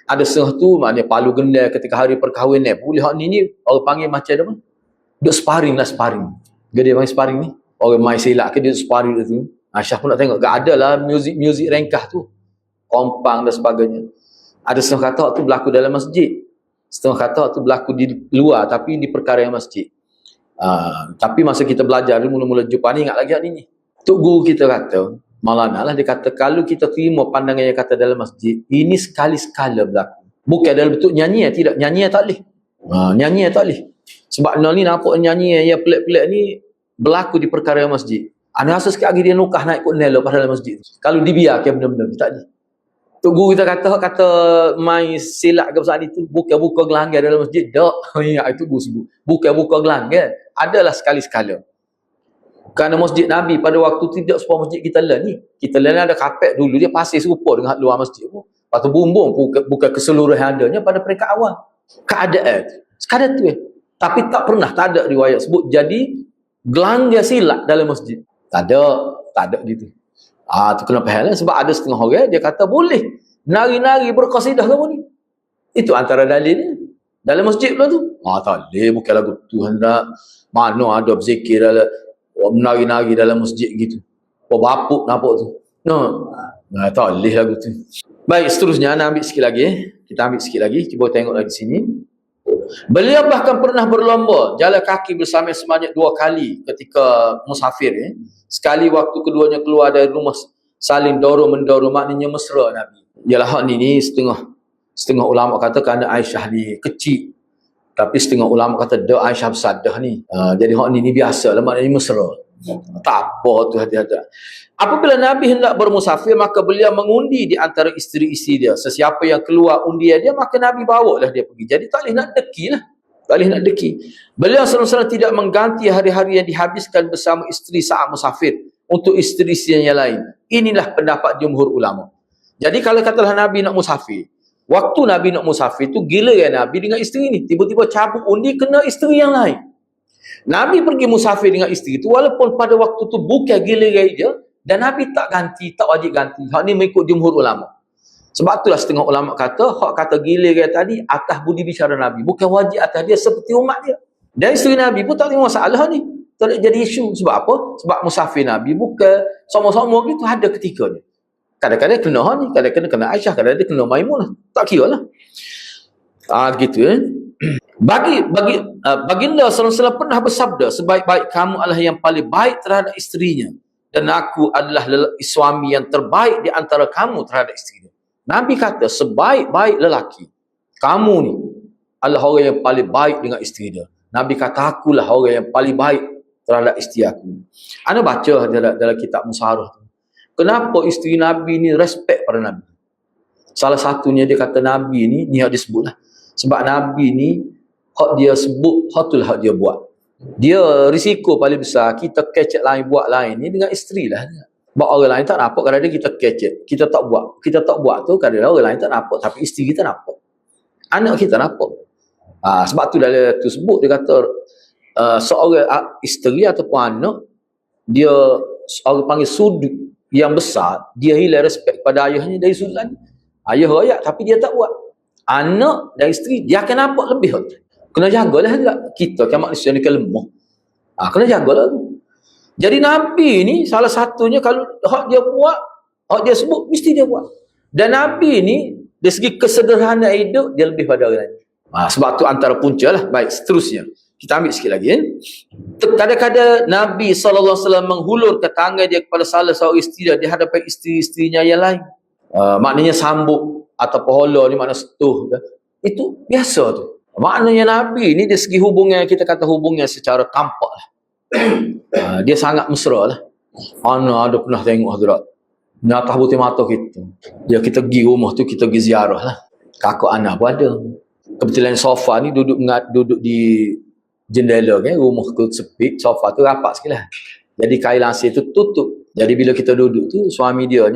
Ada setengah tu maknanya palu gendal ketika hari perkahwinan. Boleh hak ni orang panggil macam apa? Duk sparring. Dia panggil sparring ni. Orang main silap ke dia sparring tu. Aisyah pun nak tengok. Tak ada lah muzik rengkah tu. Kompang dan sebagainya. Ada setengah kata tu berlaku dalam masjid. Setengah kata tu berlaku di luar tapi di perkarangan masjid. Tapi masa kita belajar mula-mula jumpa ni ingat lagi ni. Tok guru kita kata, Maulana lah dia kata kalau kita terima pandangan yang kata dalam masjid, ini sekali-sekala berlaku. Bukan dalam bentuk nyanyi, tidak. Nyanyi tak boleh. Nyanyi tak boleh. Sebab ni nampak nyanyi yang pelik-pelik ni berlaku di perkara masjid. Ana rasa sikit lagi dia nukah naik kot nelo pada dalam masjid. Kalau dibiarkan benda-benda ni tak boleh. Tok guru kita kata main silap ke pasal itu buka gelanggang dalam masjid. Tak. Itu guru sebut. Buka gelanggang. Adalah sekali-sekala. Kerana masjid Nabi pada waktu tidak semua masjid kita lain ni. Kita lain ada kapet dulu, dia pasir serupa dengan luar masjid pun. Lepas tu bumbung bukan keseluruhan adanya pada peringkat awal. Keadaan. Sekadar tu Tapi tak ada riwayat sebut jadi gelanggang silap dalam masjid. Tak ada gitu. Tu kena faham lah. Sebab ada setengah orang dia kata boleh nari-nari berqasidah kamu ni. Itu antara dalilnya. Dalam masjid pula tu. Tak boleh bukan lagu Tuhan dah. Mana ada berzikir dalam menari-nari dalam masjid gitu. Bapuk nampak tu. Tak boleh lagu tu. Baik, seterusnya nak ambil sikit lagi. Kita ambil sikit lagi. Cuba tengok lagi sini. Beliau bahkan pernah berlomba jalan kaki bersama sebanyak 2 kali ketika musafir. Sekali waktu keduanya keluar dari rumah saling dorong-mendorong, maknanya mesra Nabi. Yalah hak ni setengah ulama kata kerana Aisyah ni kecil. Tapi setengah ulama kata dah Aisyah besar dah ni. Jadi hak ni biasa lah, maknanya mesra. Tak apa tu hati-hati. Apabila Nabi hendak bermusafir, maka beliau mengundi di antara isteri-isteri dia. Sesiapa yang keluar undian dia, maka Nabi bawa lah dia pergi. Jadi tak boleh nak deki lah. Tak boleh nak deki. Beliau SAW tidak mengganti hari-hari yang dihabiskan bersama isteri saat musafir untuk isteri-isteri yang lain. Inilah pendapat jumhur ulama. Jadi kalau katalah Nabi nak musafir, waktu Nabi nak musafir tu gila ya Nabi dengan isteri ni. Tiba-tiba cabut undi kena isteri yang lain. Nabi pergi musafir dengan isteri tu walaupun pada waktu tu bukan gila dia, dan Nabi tak ganti, tak wajib ganti. Hak ni mengikut jumhur ulama. Sebab itulah setengah ulama kata, hak kata gila dia tadi atas budi bicara Nabi. Bukan wajib atas dia seperti umat dia. Dan isteri Nabi pun tak ada masalah ni. Tak ada jadi isu. Sebab apa? Sebab musafir Nabi bukan sama-sama gitu, ada ketikanya. Kadang-kadang kena hak ni, kadang-kadang kena Aisyah, kadang-kadang kena Maimunah. Tak kira lah. Gitu Baginda SAW pernah bersabda, sebaik-baik kamu adalah yang paling baik terhadap isterinya, dan aku adalah suami yang terbaik di antara kamu terhadap isterinya. Nabi kata sebaik-baik lelaki kamu ni adalah orang yang paling baik dengan isteri dia. Nabi kata akulah orang yang paling baik terhadap isteri aku. Ana baca dalam kitab Musharah tu, kenapa isteri Nabi ni respect pada Nabi. Salah satunya dia kata Nabi ni yang disebut lah, sebab Nabi ni hak dia sebut, hak tu lah hak dia buat. Dia risiko paling besar kita kecek lain buat lain ni dengan isteri lah. Sebab orang lain tak nampak, kadang-kadang kita kecek, kita tak buat tu kadang-kadang orang lain tak nampak, tapi isteri kita nampak, anak kita nampak. Sebab tu dalam tu sebut dia kata seorang isteri ataupun anak, dia orang panggil sudut yang besar, dia hilang respect pada ayahnya dari sudut lain. Ayah royak tapi dia tak buat. Anak dan isteri dia akan nampak lebih. Kena jagalah juga. Kita kan manusia ni kan lemah. Kena jagalah tu. Jadi Nabi ni salah satunya kalau hak dia buat, hak dia sebut, mesti dia buat. Dan Nabi ni dari segi kesederhanaan hidup dia lebih pada orang lain. Sebab tu antara punca lah. Baik, seterusnya. Kita ambil sikit lagi. Kadang-kadang Nabi SAW menghulurkan tangan dia kepada salah seorang isteri dia di hadapan isteri-isterinya yang lain. Maknanya sambut atau pohola ni makna setuh. Itu biasa tu. Maknanya Nabi ni dari segi hubungan, kita kata hubungan secara tampak lah. Dia sangat mesra lah. Ana ada pernah tengok hadirat ni atas butir mata kita. Kita pergi rumah tu, kita pergi ziarah lah. Kakak anak pun ada. Kebetulan sofa ni duduk di jendela kan, rumah tu sepi, sofa tu rapat sikit lah. Jadi kain lansir tu tutup. Jadi bila kita duduk tu, suami dia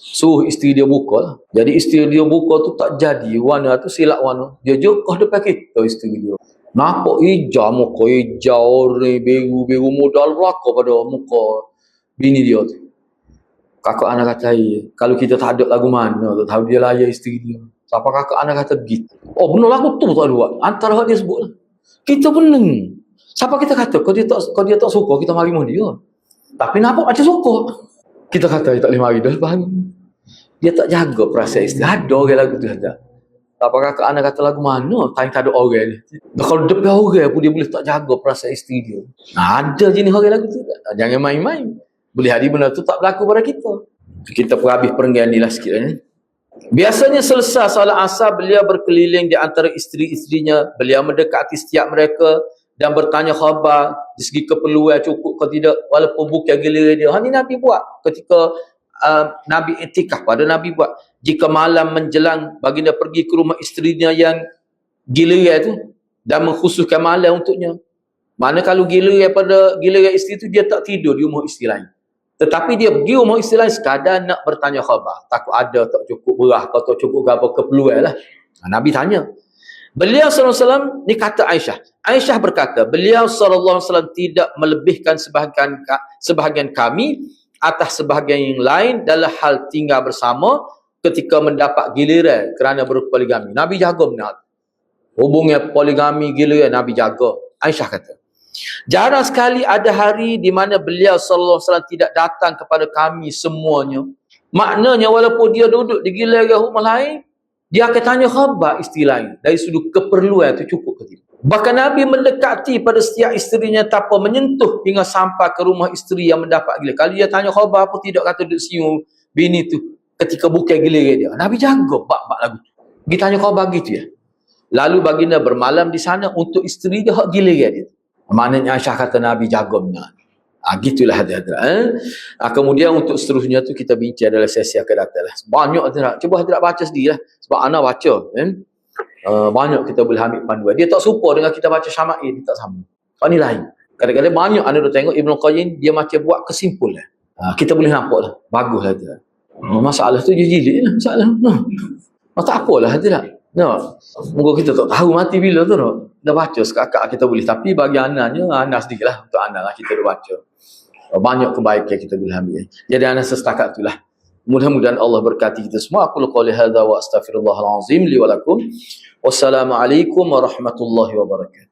suruh isteri dia buka lah. Jadi isteri dia buka tu tak jadi, warna tu silap warna. Dia jokah depan kita isteri dia. Nampak hijau, muka hijau, biru modal belaka pada muka bini dia tu. Kakak anak kata, kalau kita tak ada lagu mana tu, tahu dia layan isteri dia. Siapa kakak anak kata gitu. Oh benar lagu tu tak buat. Antara hak dia sebut lah. Kita benar. Siapa kita kata, kalau dia tak suka, kita mari dia. Tapi nampak macam suka. Kita kata, dia tak boleh mari dah lepas. Dia tak jaga perasaan isteri. Ada orang lagu tu ada. Apakah kakak anak kata lagu mana? Tak ada orang ni. Kalau depan orang pun dia boleh tak jaga perasaan isteri dia. Ada jenis orang lagu tu. Jangan main-main. Boleh hari benda tu tak berlaku pada kita. Kita perhabis perenggan ni lah sikit. Biasanya selesai solat asar, beliau berkeliling di antara isteri-isterinya. Beliau mendekati setiap mereka dan bertanya khabar di segi keperluan cukup ke tidak, walaupun bukan giliran dia. Ini Nabi buat ketika Nabi itikaf. Pada Nabi buat, jika malam menjelang baginda pergi ke rumah isterinya yang giliran tu dan mengkhususkan malam untuknya. Mana kalau giliran isteri tu dia tak tidur di rumah isteri lain, tetapi dia pergi rumah isteri lain sekadar nak bertanya khabar, takut ada tak cukup berah atau tak cukup apa keperluan lah. Nabi tanya. Beliau SAW, ni kata Aisyah berkata, beliau SAW tidak melebihkan sebahagian kami atas sebahagian yang lain dalam hal tinggal bersama ketika mendapat giliran kerana berpoligami. Nabi jaga benar. Hubungan poligami giliran Nabi jaga. Aisyah kata, jarang sekali ada hari di mana beliau SAW tidak datang kepada kami semuanya Maknanya walaupun dia duduk di giliran rumah lain, dia akan tanya khabar isteri lain. Dari sudut keperluan itu cukup ke tidak. Bahkan Nabi mendekati pada setiap isterinya tanpa menyentuh hingga sampai ke rumah isteri yang mendapat giliran. Kalau dia tanya khabar apa tidak, kata duduk siung bini tu ketika bukan giliran dia. Nabi jaga bab-bab lagu tu. Dia tanya khabar gitu ya. Lalu baginda bermalam di sana untuk isteri dia hak giliran dia. Maknanya Aisyah kata Nabi jaga benar. Gitulah hadirat. Kemudian untuk seterusnya tu kita bincang dalam sesi akan datang lah. Banyak hadirat. Cuba hadirat baca sendiri lah. Sebab Ana baca. Banyak kita boleh ambil panduan. Dia tak serupa dengan kita baca Syama'il. Dia tak sama. Ini lain. Kadang-kadang banyak Ana dah tengok Ibn Qayyim, dia macam buat kesimpulan. Kita boleh nampak lah. Bagus lah hadirat. Masalah tu jijik lah. Masalah. Tak apalah hadirat. Moga kita tak tahu mati bila tu. Dah baca sekakak kita boleh. Tapi bagi anaknya, anak sedikit lah. Untuk anak lah kita dah baca. Banyak kebaikan kita boleh ambil. Jadi anak sestakat itulah. Mudah-mudahan Allah berkati kita semua. Aku qouli hadza wa astaghfirullahal azim li wa lakum. Wassalamualaikum warahmatullahi wabarakatuh.